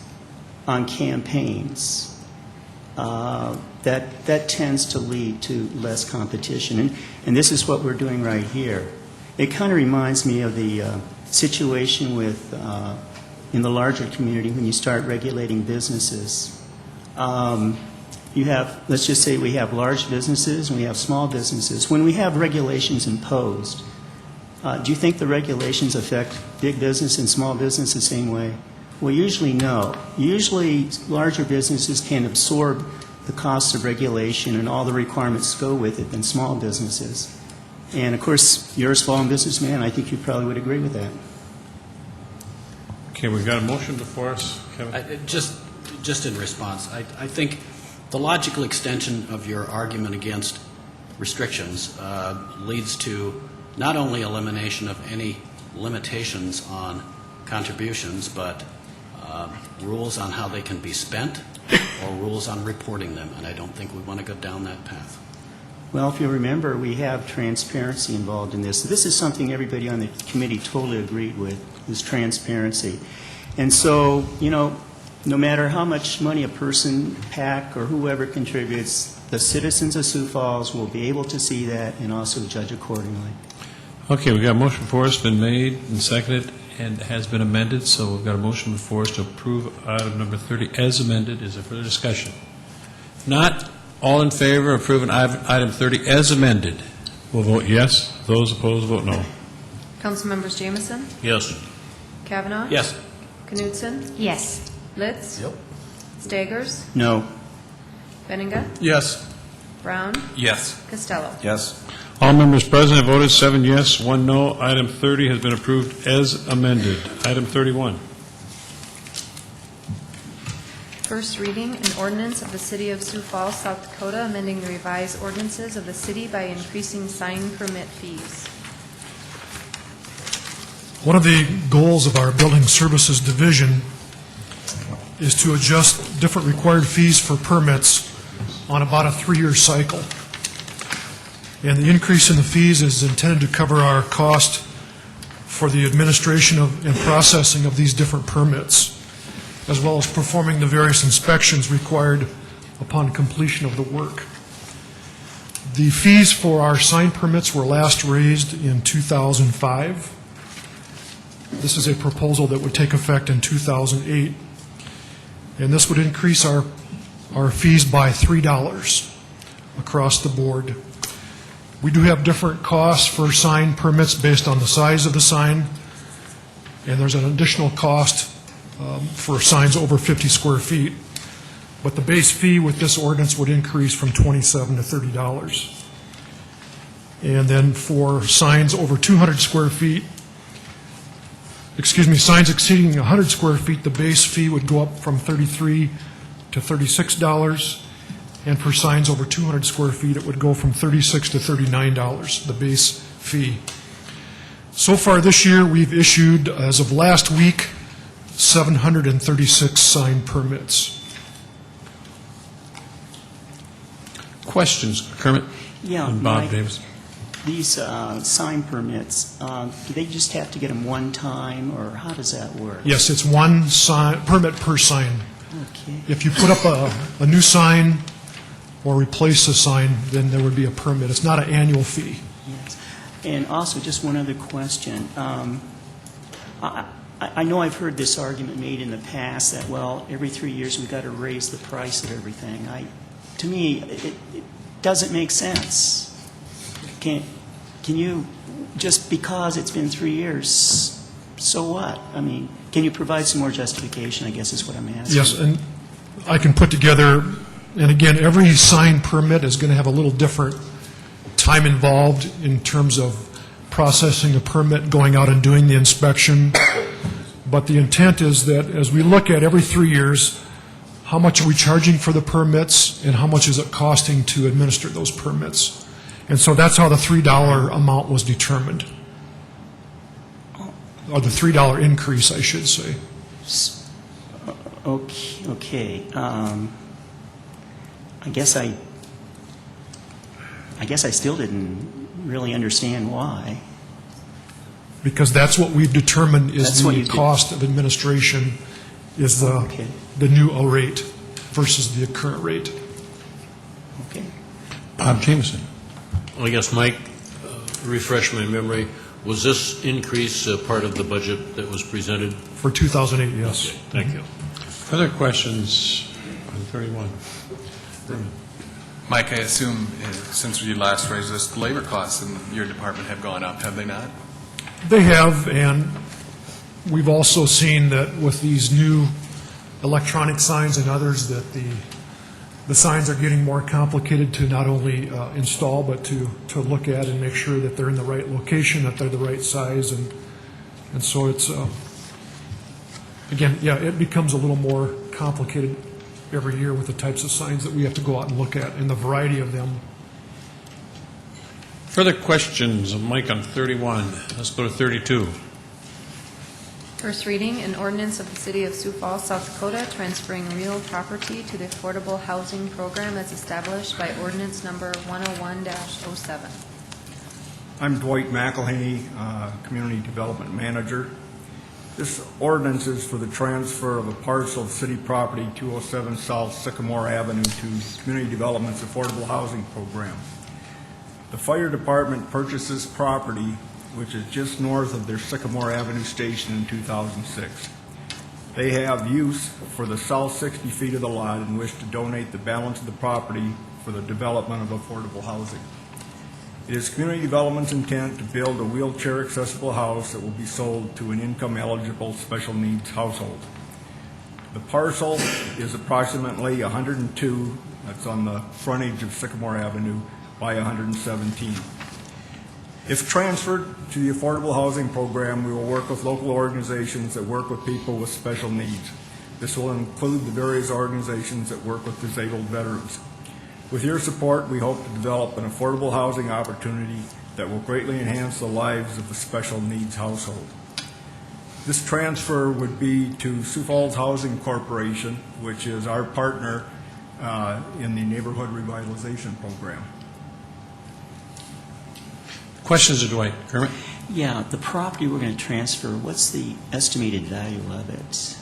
on campaigns, that tends to lead to less competition. And this is what we're doing right here. It kind of reminds me of the situation with in the larger community when you start regulating businesses. You have, let's just say we have large businesses and we have small businesses. When we have regulations imposed, do you think the regulations affect big business and small business the same way? Well, usually no. Usually larger businesses can absorb the costs of regulation and all the requirements go with it than small businesses. And of course, you're a small businessman. I think you probably would agree with that. Okay, we've got a motion before us. Kevin? Just in response, I think the logical extension of your argument against restrictions leads to not only elimination of any limitations on contributions, but rules on how they can be spent or rules on reporting them, and I don't think we want to go down that path. Well, if you remember, we have transparency involved in this. This is something everybody on the committee totally agreed with, is transparency. And so, no matter how much money a person, PAC, or whoever contributes, the citizens of Sioux Falls will be able to see that and also judge accordingly. Okay, we've got a motion before us, been made and seconded, and has been amended. So we've got a motion before us to approve item number 30 as amended. Is there further discussion? If not, all in favor of approving item 30 as amended will vote yes. Those opposed vote no. Councilmembers Jameson? Yes. Kavanaugh? Yes. Knudsen? Yes. Litz? Yep. Staggers? No. Benninga? Yes. Brown? Yes. Costello? Yes. All members present have voted 7 yes, 1 no. Item 30 has been approved as amended. Item 31. First reading, an ordinance of the City of Sioux Falls, South Dakota, amending the revised ordinances of the city by increasing sign permit fees. One of the goals of our Building Services Division is to adjust different required fees for permits on about a 3-year cycle. And the increase in the fees is intended to cover our cost for the administration of and processing of these different permits, as well as performing the various inspections required upon completion of the work. The fees for our sign permits were last raised in 2005. This is a proposal that would take effect in 2008, and this would increase our fees by $3 across the board. We do have different costs for sign permits based on the size of the sign, and there's an additional cost for signs over 50 square feet. But the base fee with this ordinance would increase from $27 to $30. And then for signs over 200 square feet, signs exceeding 100 square feet, the base fee would go up from $33 to $36. And for signs over 200 square feet, it would go from $36 to $39, the base fee. So far this year, we've issued, as of last week, 736 sign permits. Questions, Kermit? Yeah, And Bob Mike, Davis. These sign permits, do they just have to get them one time, or how does that work? Yes, it's one permit per sign. Okay. If you put up a new sign or replace a sign, then there would be a permit. It's not an annual fee. Yes. And also, just one other question. I know I've heard this argument made in the past that, well, every 3 years we've got to raise the price of everything. To me, it doesn't make sense. Can you, just because it's been 3 years, so what? I mean, can you provide some more justification, I guess is what I'm asking. Yes, and I can put together, and again, every sign permit is going to have a little different time involved in terms of processing a permit, going out and doing the inspection. But the intent is that as we look at every 3 years, how much are we charging for the permits and how much is it costing to administer those permits? And so that's how the $3 amount was determined. Or the $3 increase, I should say. Okay. I guess I still didn't really understand why. Because that's what we've determined is the cost of administration is the new rate versus the current rate. Okay. Bob Jameson. I guess, Mike, refresh my memory, was this increase part of the budget that was presented? For 2008, yes. Okay, thank you. Further questions on 31? Mike, I assume since you last raised this, the labor costs in your department have gone up, have they not? They have, and we've also seen that with these new electronic signs and others that the signs are getting more complicated to not only install but to look at and make sure that they're in the right location, that they're the right size, and so it's again, yeah, it becomes a little more complicated every year with the types of signs that we have to go out and look at and the variety of them. Further questions, Mike, on 31. Let's go to 32. First reading, an ordinance of the City of Sioux Falls, South Dakota, transferring real property to the Affordable Housing Program as established by ordinance number 101-07. I'm Dwight McElhaney, Community Development Manager. This ordinance is for the transfer of a parcel of city property, 207 South Sycamore Avenue, to Community Development's Affordable Housing Program. The fire department purchased this property, which is just north of their Sycamore Avenue station, in 2006. They have use for the south 60 feet of the lot and wish to donate the balance of the property for the development of affordable housing. It is community development's intent to build a wheelchair-accessible house that will be sold to an income-eligible special needs household. The parcel is approximately 102, that's on the frontage of Sycamore Avenue, by 117. If transferred to the Affordable Housing Program, we will work with local organizations that work with people with special needs. This will include the various organizations that work with disabled veterans. With your support, we hope to develop an affordable housing opportunity that will greatly enhance the lives of the special needs household. This transfer would be to Sioux Falls Housing Corporation, which is our partner in the Neighborhood Revitalization Program. Questions of Dwight? Kermit? Yeah, the property we're going to transfer, what's the estimated value of it?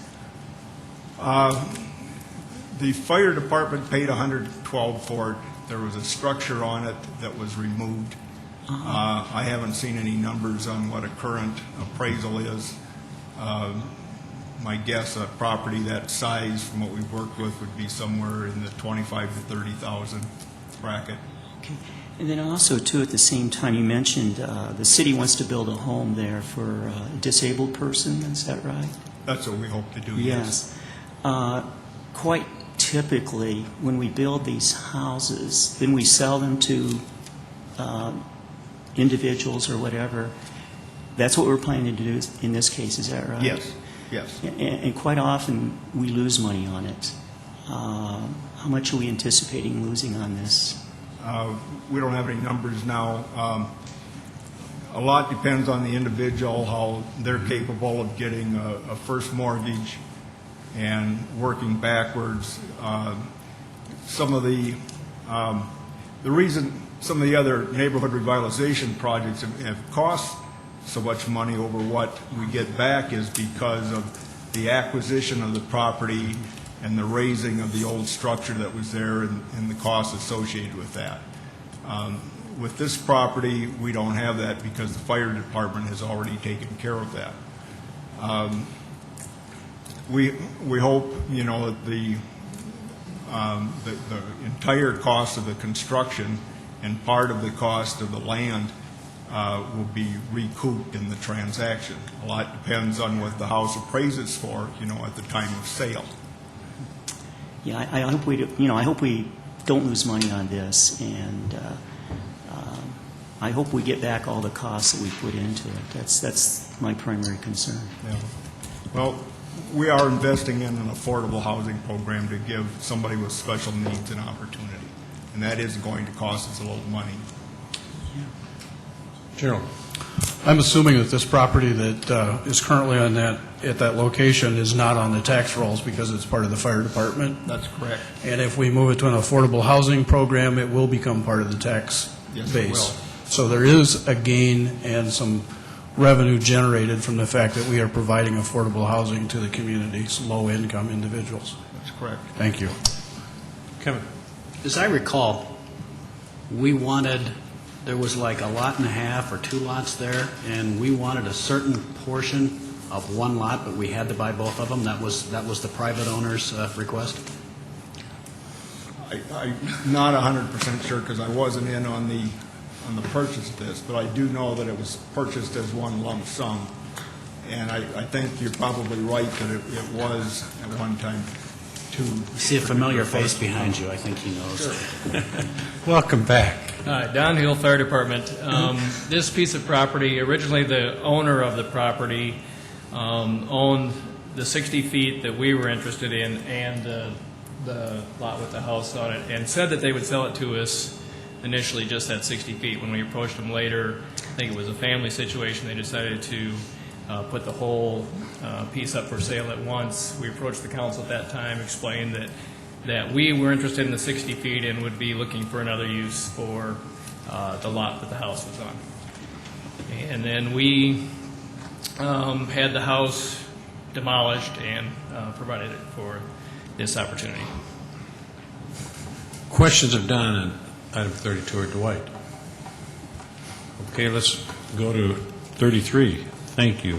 The fire department paid $112 for it. There was a structure on it that was removed. I haven't seen any numbers on what a current appraisal is. My guess, a property that size, from what we've worked with, would be somewhere in the $25,000 to $30,000 bracket. Okay. And then also, too, at the same time, you mentioned the city wants to build a home there for a disabled person. Is that right? That's what we hope to do, yes. Quite typically, when we build these houses, then we sell them to individuals or whatever. That's what we're planning to do in this case, is that right? Yes, yes. And quite often, we lose money on it. How much are we anticipating losing on this? We don't have any numbers now. A lot depends on the individual, how they're capable of getting a first mortgage and working backwards. Some of the reason some of the other neighborhood revitalization projects have cost so much money over what we get back is because of the acquisition of the property and the raising of the old structure that was there and the costs associated with that. With this property, we don't have that because the fire department has already taken care of that. We hope, that the entire cost of the construction and part of the cost of the land will be recouped in the transaction. A lot depends on what the house appraises for, at the time of sale. Yeah, I hope we don't lose money on this, and I hope we get back all the costs that we put into it. That's my primary concern. Yeah. Well, we are investing in an affordable housing program to give somebody with special needs an opportunity, and that is going to cost us a little money. Gerald? I'm assuming that this property that is currently at that location is not on the tax rolls because it's part of the fire department? That's correct. And if we move it to an affordable housing program, it will become part of the tax Yes, base? It will. So there is a gain and some revenue generated from the fact that we are providing affordable housing to the community's low-income individuals? That's correct. Thank you. Kevin? As I recall, there was like a lot and a half or two lots there, and we wanted a certain portion of one lot, but we had to buy both of them. That was the private owner's request? I'm not 100% sure because I wasn't in on the purchase of this, but I do know that it was purchased as one lump sum. And I think you're probably right that it was at one time two. I see a familiar face behind you. I think he knows. Sure. Welcome back. Hi, Don Hill Fire Department. This piece of property, originally the owner of the property owned the 60 feet that we were interested in and the lot with the house on it, and said that they would sell it to us initially just at 60 feet. When we approached them later, I think it was a family situation, they decided to put the whole piece up for sale at once. We approached the council at that time, explained that we were interested in the 60 feet and would be looking for another use for the lot that the house was on. And then we had the house demolished and provided it for this opportunity. Questions of Don on item 32 or Dwight? Okay, let's go to 33. Thank you.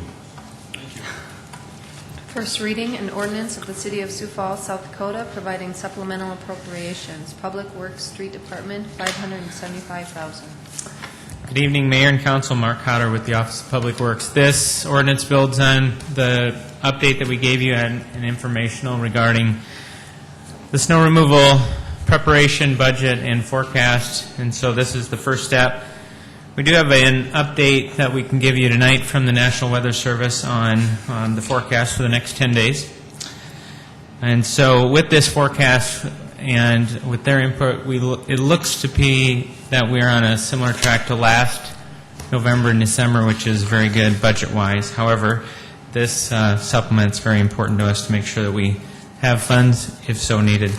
First reading, an ordinance of the City of Sioux Falls, South Dakota, providing supplemental appropriations. Public Works Street Department, $575,000. Good evening, Mayor and Council. Mark Cotter with the Office of Public Works. This ordinance builds on the update that we gave you and an informational regarding the snow removal preparation, budget, and forecast. And so this is the first step. We do have an update that we can give you tonight from the National Weather Service on the forecast for the next 10 days. And so with this forecast and with their input, it looks to be that we are on a similar track to last November and December, which is very good budget-wise. However, this supplement is very important to us to make sure that we have funds if so needed.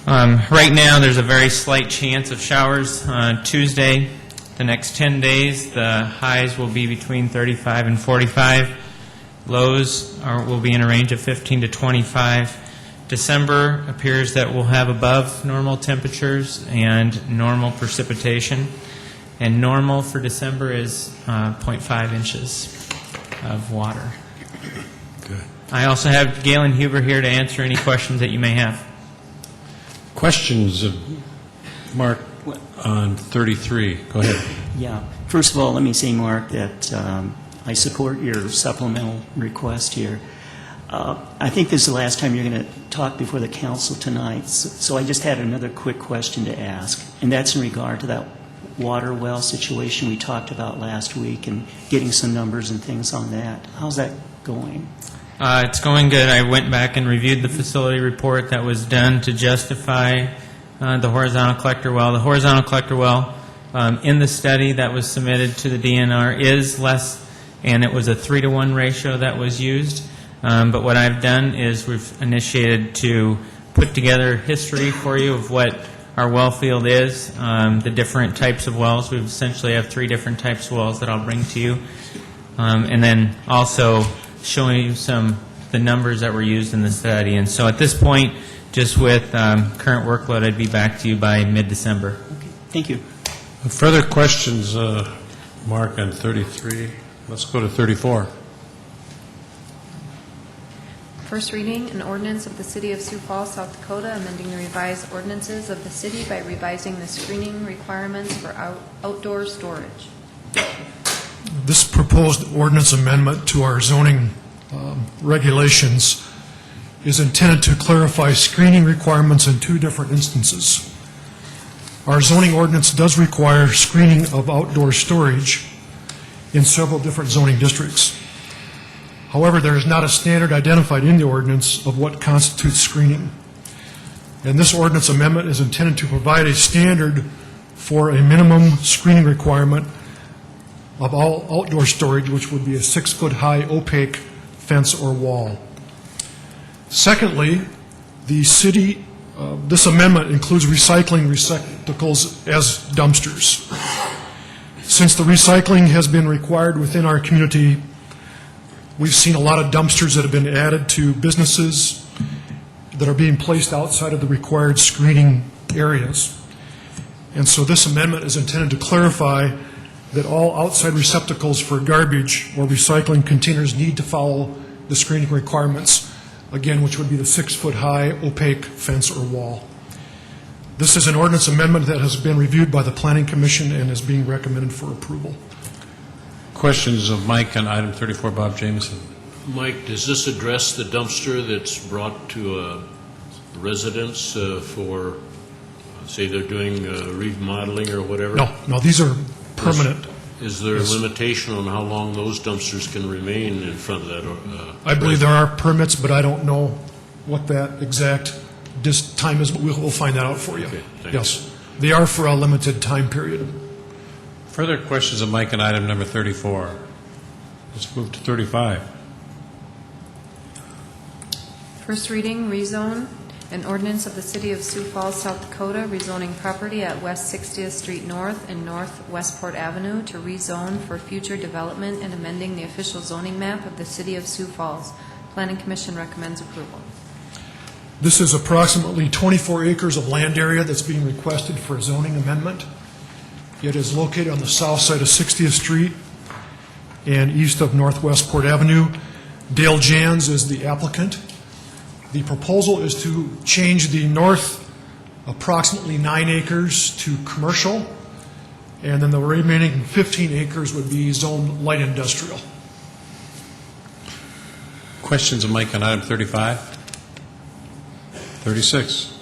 Right now, there's a very slight chance of showers Tuesday. The next 10 days, the highs will be between 35 and 45. Lows will be in a range of 15 to 25. December appears that we'll have above normal temperatures and normal precipitation. And normal for December is 0.5 inches of water. Good. I also have Galen Huber here to answer any questions that you may have. Questions of Mark on 33. Go ahead. Yeah. First of all, let me say, Mark, that I support your supplemental request here. I think this is the last time you're going to talk before the council tonight, so I just had another quick question to ask, and that's in regard to that water well situation we talked about last week and getting some numbers and things on that. How's that going? It's going good. I went back and reviewed the facility report that was done to justify the horizontal collector well. The horizontal collector well in the study that was submitted to the DNR is less, and it was a 3-to-1 ratio that was used. But what I've done is we've initiated to put together history for you of what our well field is, the different types of wells. We essentially have 3 different types of wells that I'll bring to you. And then also showing you the numbers that were used in the study. And so at this point, just with current workload, I'd be back to you by mid-December. Okay. Thank you. Further questions, Mark, on 33? Let's go to 34. First reading, an ordinance of the City of Sioux Falls, South Dakota, amending the revised ordinances of the city by revising the screening requirements for outdoor storage. This proposed ordinance amendment to our zoning regulations is intended to clarify screening requirements in 2 different instances. Our zoning ordinance does require screening of outdoor storage in several different zoning districts. However, there is not a standard identified in the ordinance of what constitutes screening. And this ordinance amendment is intended to provide a standard for a minimum screening requirement of all outdoor storage, which would be a 6-foot-high opaque fence or wall. Secondly, the city, this amendment includes recycling receptacles as dumpsters. Since the recycling has been required within our community, we've seen a lot of dumpsters that have been added to businesses that are being placed outside of the required screening areas. And so this amendment is intended to clarify that all outside receptacles for garbage or recycling containers need to follow the screening requirements, again, which would be the 6-foot-high opaque fence or wall. This is an ordinance amendment that has been reviewed by the Planning Commission and is being recommended for approval. Questions of Mike on item 34, Bob Jameson. Mike, does this address the dumpster that's brought to a residence for, say they're doing remodeling or whatever? No, these are permanent. Is there a limitation on how long those dumpsters can remain in front of that? I believe there are permits, but I don't know what that exact time is, but we'll find that out for you. Okay, thanks. Yes, they are for a limited time period. Further questions of Mike on item number 34? Let's move to 35. First reading, rezone, an ordinance of the City of Sioux Falls, South Dakota, rezoning property at West 60th Street North and North Westport Avenue to rezone for future development and amending the official zoning map of the City of Sioux Falls. Planning Commission recommends approval. This is approximately 24 acres of land area that's being requested for a zoning amendment. It is located on the south side of 60th Street and east of North Westport Avenue. Dale Jans is the applicant. The proposal is to change the north approximately 9 acres to commercial, and then the remaining 15 acres would be zoned light industrial. Questions of Mike on item 35? 36.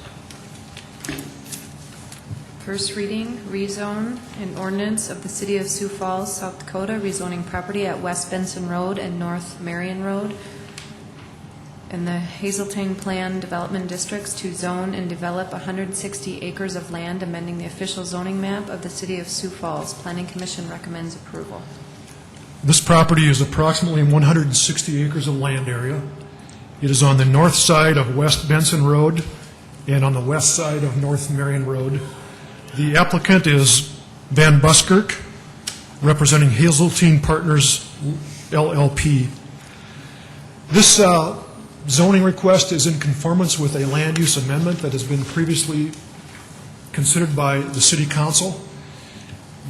First reading, rezone, an ordinance of the City of Sioux Falls, South Dakota, rezoning property at West Benson Road and North Marion Road in the Hazeltine Plan Development Districts to zone and develop 160 acres of land, amending the official zoning map of the City of Sioux Falls. Planning Commission recommends approval. This property is approximately 160 acres of land area. It is on the north side of West Benson Road and on the west side of North Marion Road. The applicant is Van Buskirk, representing Hazeltine Partners, LLP. This zoning request is in conformance with a land use amendment that has been previously considered by the City Council.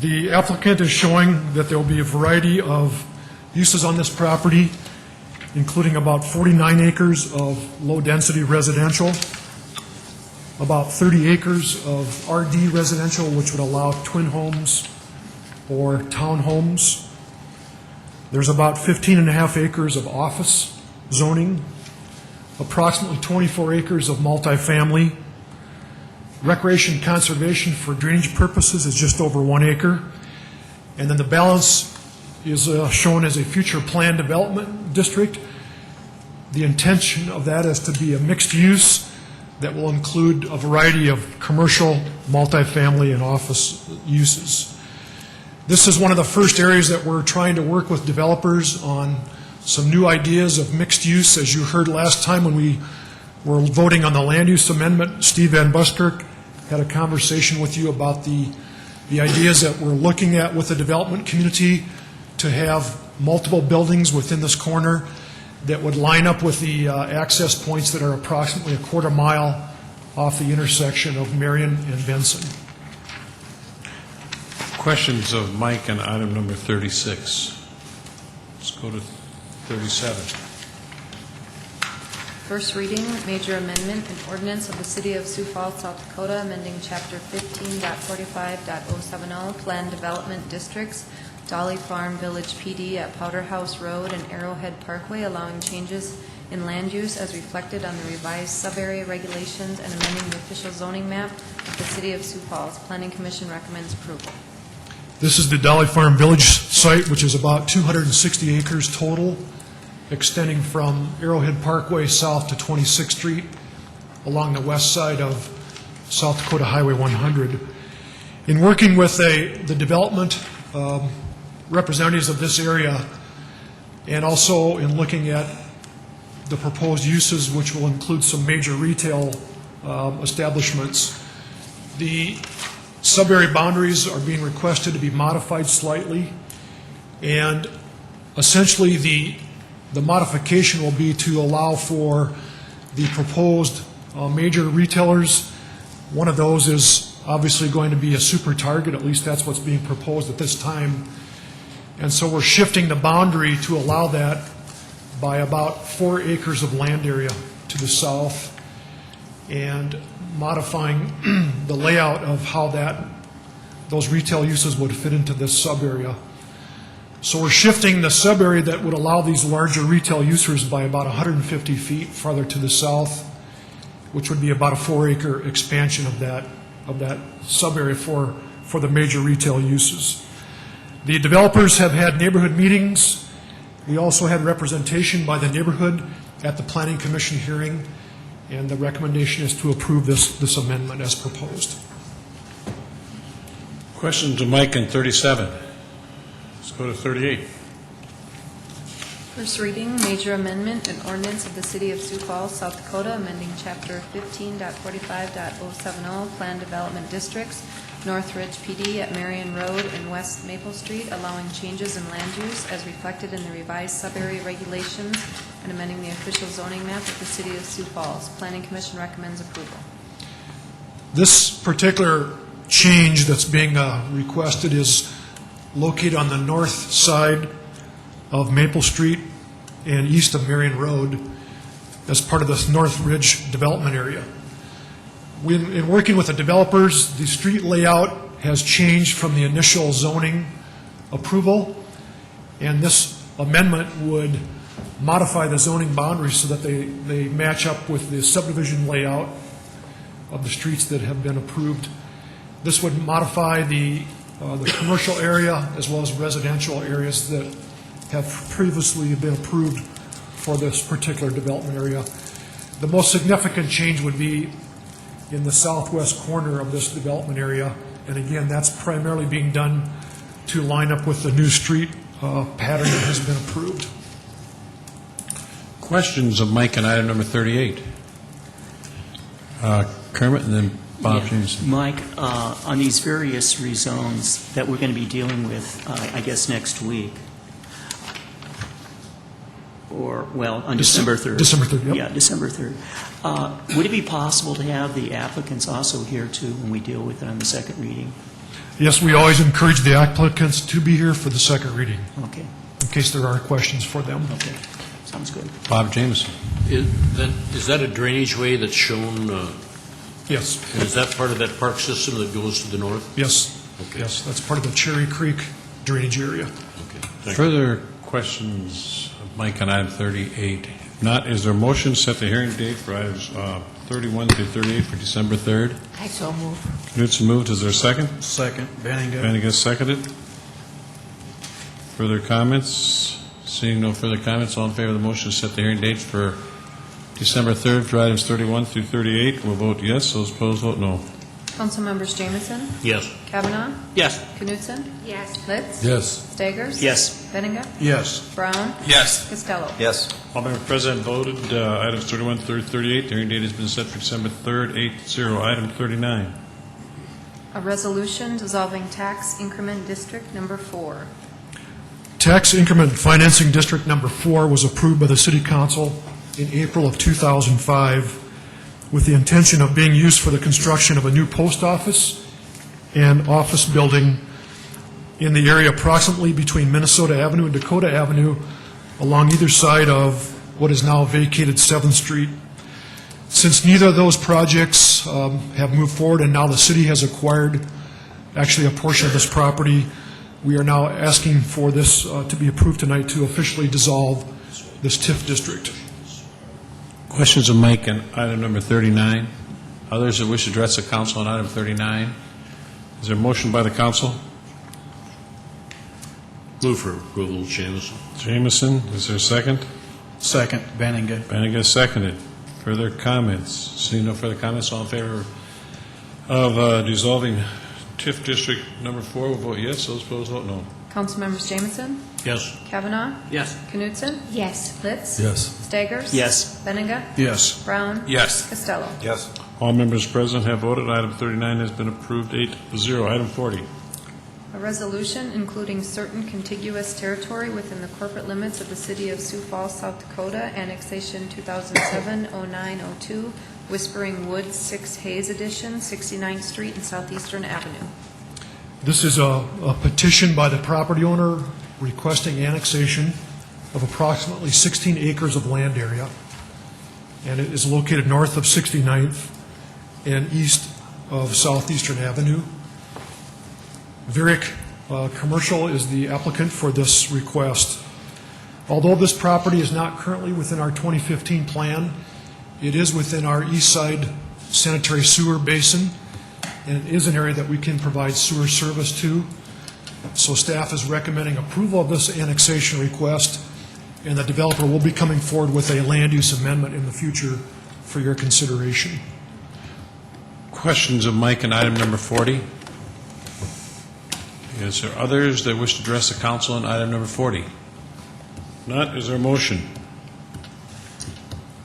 The applicant is showing that there will be a variety of uses on this property, including about 49 acres of low-density residential, about 30 acres of RD residential, which would allow twin homes or townhomes. There's about 15 and a half acres of office zoning, approximately 24 acres of multifamily. Recreation conservation for drainage purposes is just over 1 acre. And then the balance is shown as a future planned development district. The intention of that is to be a mixed use that will include a variety of commercial, multifamily, and office uses. This is one of the first areas that we're trying to work with developers on some new ideas of mixed use. As you heard last time when we were voting on the land use amendment, Steve Van Buskirk had a conversation with you about the ideas that we're looking at with the development community to have multiple buildings within this corner that would line up with the access points that are approximately a quarter mile off the intersection of Marion and Benson. Questions of Mike on item number 36. Let's go to 37. First reading, major amendment, an ordinance of the City of Sioux Falls, South Dakota, amending Chapter 15.45.070, Planned Development Districts, Dolly Farm Village PD at Powder House Road and Arrowhead Parkway, allowing changes in land use as reflected on the revised sub-area regulations and amending the official zoning map of the City of Sioux Falls. Planning Commission recommends approval. This is the Dolly Farm Village site, which is about 260 acres total, extending from Arrowhead Parkway south to 26th Street along the west side of South Dakota Highway 100. In working with the development representatives of this area, and also in looking at the proposed uses, which will include some major retail establishments, the sub-area boundaries are being requested to be modified slightly, and essentially the modification will be to allow for the proposed major retailers. One of those is obviously going to be a super target, at least that's what's being proposed at this time. And so we're shifting the boundary to allow that by about 4 acres of land area to the south and modifying the layout of how those retail uses would fit into this sub-area. So we're shifting the sub-area that would allow these larger retail users by about 150 feet farther to the south, which would be about a 4-acre expansion of that sub-area for the major retail uses. The developers have had neighborhood meetings. We also had representation by the neighborhood at the Planning Commission hearing, and the recommendation is to approve this amendment as proposed. Questions to Mike on 37. Let's go to 38. First reading, major amendment, an ordinance of the City of Sioux Falls, South Dakota, amending Chapter 15.45.070, Planned Development Districts, North Ridge PD at Marion Road and West Maple Street, allowing changes in land use as reflected in the revised sub-area regulations and amending the official zoning map of the City of Sioux Falls. Planning Commission recommends approval. This particular change that's being requested is located on the north side of Maple Street and east of Marion Road as part of this North Ridge development area. In working with the developers, the street layout has changed from the initial zoning approval, and this amendment would modify the zoning boundaries so that they match up with the subdivision layout of the streets that have been approved. This would modify the commercial area as well as residential areas that have previously been approved for this particular development area. The most significant change would be in the southwest corner of this development area, and again, that's primarily being done to line up with the new street pattern that has been approved. Questions of Mike on item number 38? Kermit and then Bob James. Mike, on these various rezones that we're going to be dealing with, I guess, next week, or, well, on December 3rd. December 3rd, yep. Yeah, December 3rd. Would it be possible to have the applicants also here, too, when we deal with it on the second reading? Yes, we always encourage the applicants to be here for the second reading, Okay, in case there are questions for them. okay. Sounds good. Bob Jameson. Is that a drainage way that's shown? Yes. And is that part of that park system that goes to the north? Yes. Okay. Yes, that's part of the Cherry Creek drainage area. Okay. Thank you. Further questions of Mike on item 38? If not, is there a motion to set the hearing date for items 31 through 38 for December 3rd? I so move. Knutson moved. Is there a second? Second, Benninga. Bennigan seconded. Further comments? Seeing no further comments, all in favor of the motion to set the hearing dates for December 3rd for items 31 through 38 will vote yes. Those opposed vote no. Councilmembers Jamison? Yes. Kavanaugh? Yes. Knutson? Yes. Litz? Yes. Staggers? Yes. Benninga? Yes. Brown? Yes. Costello? Yes. All member present voted. Items 31 through 38. The hearing date has been set for December 3rd, 8-0. Item 39. A resolution dissolving tax increment district number 4. Tax increment financing district number 4 was approved by the City Council in April of 2005 with the intention of being used for the construction of a new post office and office building in the area approximately between Minnesota Avenue and Dakota Avenue along either side of what is now vacated 7th Street. Since neither of those projects have moved forward and now the city has acquired actually a portion of this property, we are now asking for this to be approved tonight to officially dissolve this TIF district. Questions of Mike on item number 39? Others that wish to address the council on item 39? Is there a motion by the council? Move for approval, Jamison. Jameson, is there a second? Second, Benninga. Bennigan seconded. Further comments? Seeing no further comments, all in favor of dissolving TIF district number 4 will vote yes. Those opposed vote no. Councilmembers Jamison? Yes. Kavanaugh? Yes. Knutson? Yes. Litz? Yes. Staggers? Yes. Benninga? Yes. Brown? Yes. Costello? Yes. All members present have voted. Item 39 has been approved 8-0. Item 40. A resolution including certain contiguous territory within the corporate limits of the city of Sioux Falls, South Dakota, annexation 2007-0902, Whispering Woods 6 Hayes Edition, 69th Street and Southeastern Avenue. This is a petition by the property owner requesting annexation of approximately 16 acres of land area, and it is located north of 69th and east of Southeastern Avenue. Varick Commercial is the applicant for this request. Although this property is not currently within our 2015 plan, it is within our east side sanitary sewer basin, and it is an area that we can provide sewer service to. So staff is recommending approval of this annexation request, and the developer will be coming forward with a land use amendment in the future for your consideration. Questions of Mike on item number 40? Is there others that wish to address the council on item number 40? Not, is there a motion?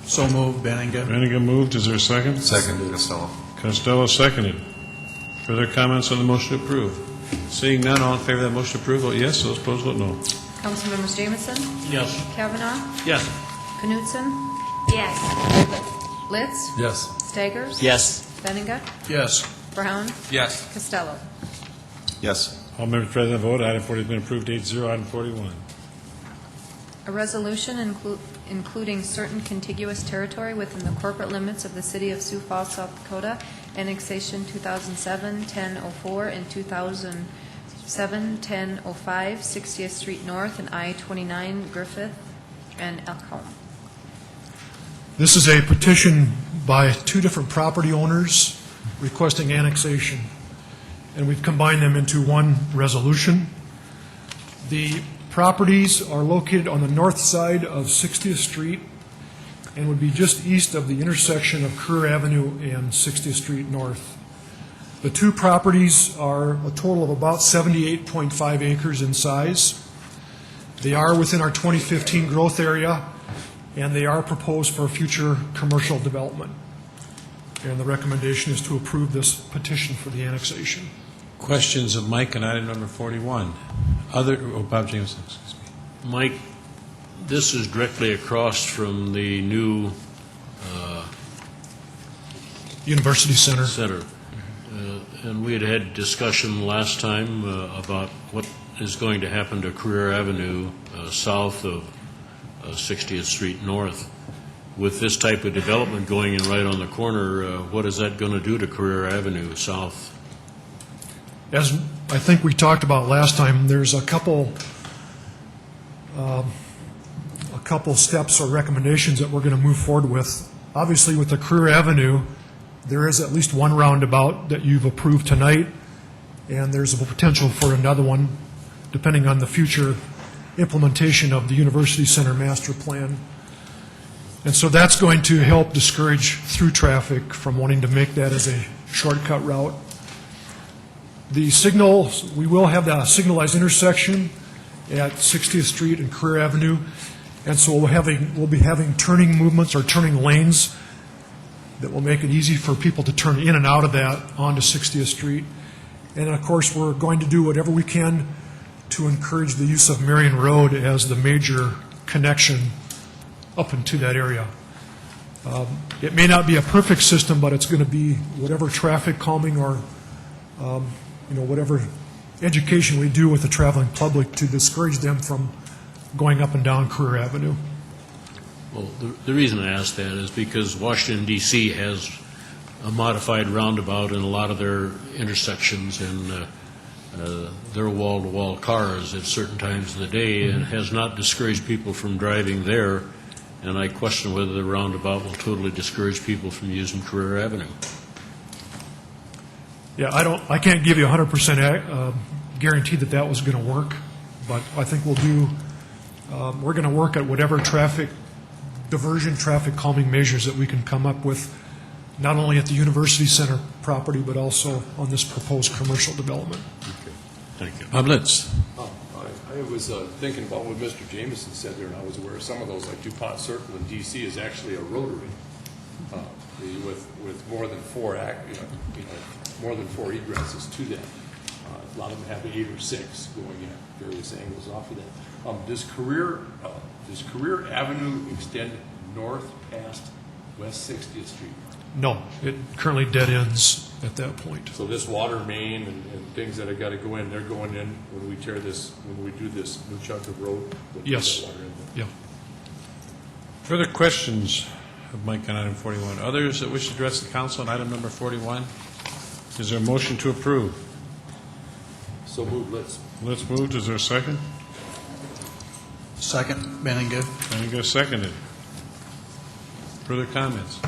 So moved, Benninga. Bennigan moved, is there a second? Second, Costello. Costello seconded. Further comments on the motion to approve? Seeing none, all in favor of that motion to approve, vote yes. Those opposed, vote no. Councilmembers Jamison? Yes. Kavanaugh? Yes. Knutson? Yes. Litz? Yes. Staggers? Yes. Benninga? Yes. Brown? Yes. Costello? Yes. All members present vote. Item 40 has been approved 8-0. Item 41. A resolution including certain contiguous territory within the corporate limits of the city of Sioux Falls, South Dakota, annexation 2007-1004 and 2007-1005, 60th Street North and I-29 Griffith and Elkhorn. This is a petition by two different property owners requesting annexation, and we've combined them into one resolution. The properties are located on the north side of 60th Street and would be just east of the intersection of Kerr Avenue and 60th Street North. The two properties are a total of about 78.5 acres in size. They are within our 2015 growth area, and they are proposed for future commercial development. And the recommendation is to approve this petition for the annexation. Questions of Mike on item number 41? Bob Jameson, excuse me. Mike, this is directly across from the new University Center. And we had discussion last time about what is going to happen to Career Avenue south of 60th Street North. With this type of development going in right on the corner, what is that going to do to Career Avenue south? As I think we talked about last time, there's a couple steps or recommendations that we're going to move forward with. Obviously, with the Career Avenue, there is at least one roundabout that you've approved tonight, and there's a potential for another one, depending on the future implementation of the University Center master plan. And so that's going to help discourage through traffic from wanting to make that as a shortcut route. The signals, we will have the signalized intersection at 60th Street and Career Avenue, and so we'll be having turning movements or turning lanes that will make it easy for people to turn in and out of that onto 60th Street. And of course, we're going to do whatever we can to encourage the use of Marion Road as the major connection up into that area. It may not be a perfect system, but it's going to be whatever traffic calming or whatever education we do with the traveling public to discourage them from going up and down Career Avenue. Well, the reason I ask that is because Washington, D.C. has a modified roundabout in a lot of their intersections, and they're wall-to-wall cars at certain times of the day, and has not discouraged people from driving there. And I question whether the roundabout will totally discourage people from using Career Avenue. Yeah, I can't give you 100% guarantee that that was going to work, but I think we're going to work at whatever traffic diversion, traffic calming measures that we can come up with, not only at the University Center property, but also on this proposed commercial development. Okay. Thank you. Bob Litz. I was thinking about what Mr. Jameson said there, and I was aware of some of those, like DuPont Circle in D.C. is actually a rotary with more than four egresses to them. A lot of them have 8 or 6 going at various angles off of that. Does Career Avenue extend north past West 60th Street? No, it currently dead ends at that point. So this water main and things that have got to go in, they're going in when we do this new chunk of road? Yes. That water in there? Yeah. Further questions of Mike on item 41? Others that wish to address the council on item number 41? Is there a motion to approve? So moved. Let's move. Is there a second? Second, Benninga. Benninga seconded. Further comments?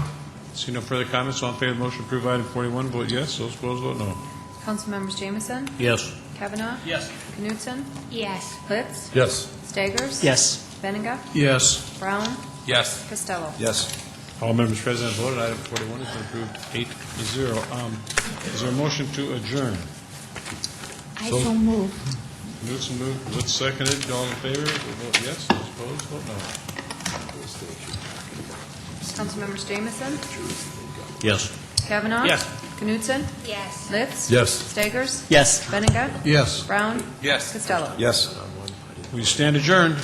See no further comments. All in favor of the motion to approve item 41, vote yes. Those opposed, vote no. Councilmembers Jameson? Yes. Kavanaugh? Yes. Knutson? Yes. Litz? Yes. Staggers? Yes. Benninga? Yes. Brown? Yes. Costello? Yes. All members present have voted. Item 41 has been approved 8-0. Is there a motion to adjourn? I so move. Knutson moved. Litz seconded. All in favor, vote yes. Those opposed, vote no. Councilmembers Jameson? Yes. Kavanaugh? Yes. Knutson? Yes. Litz? Yes. Staggers? Yes. Benninga? Yes. Brown? Yes. Costello? Yes. We stand adjourned.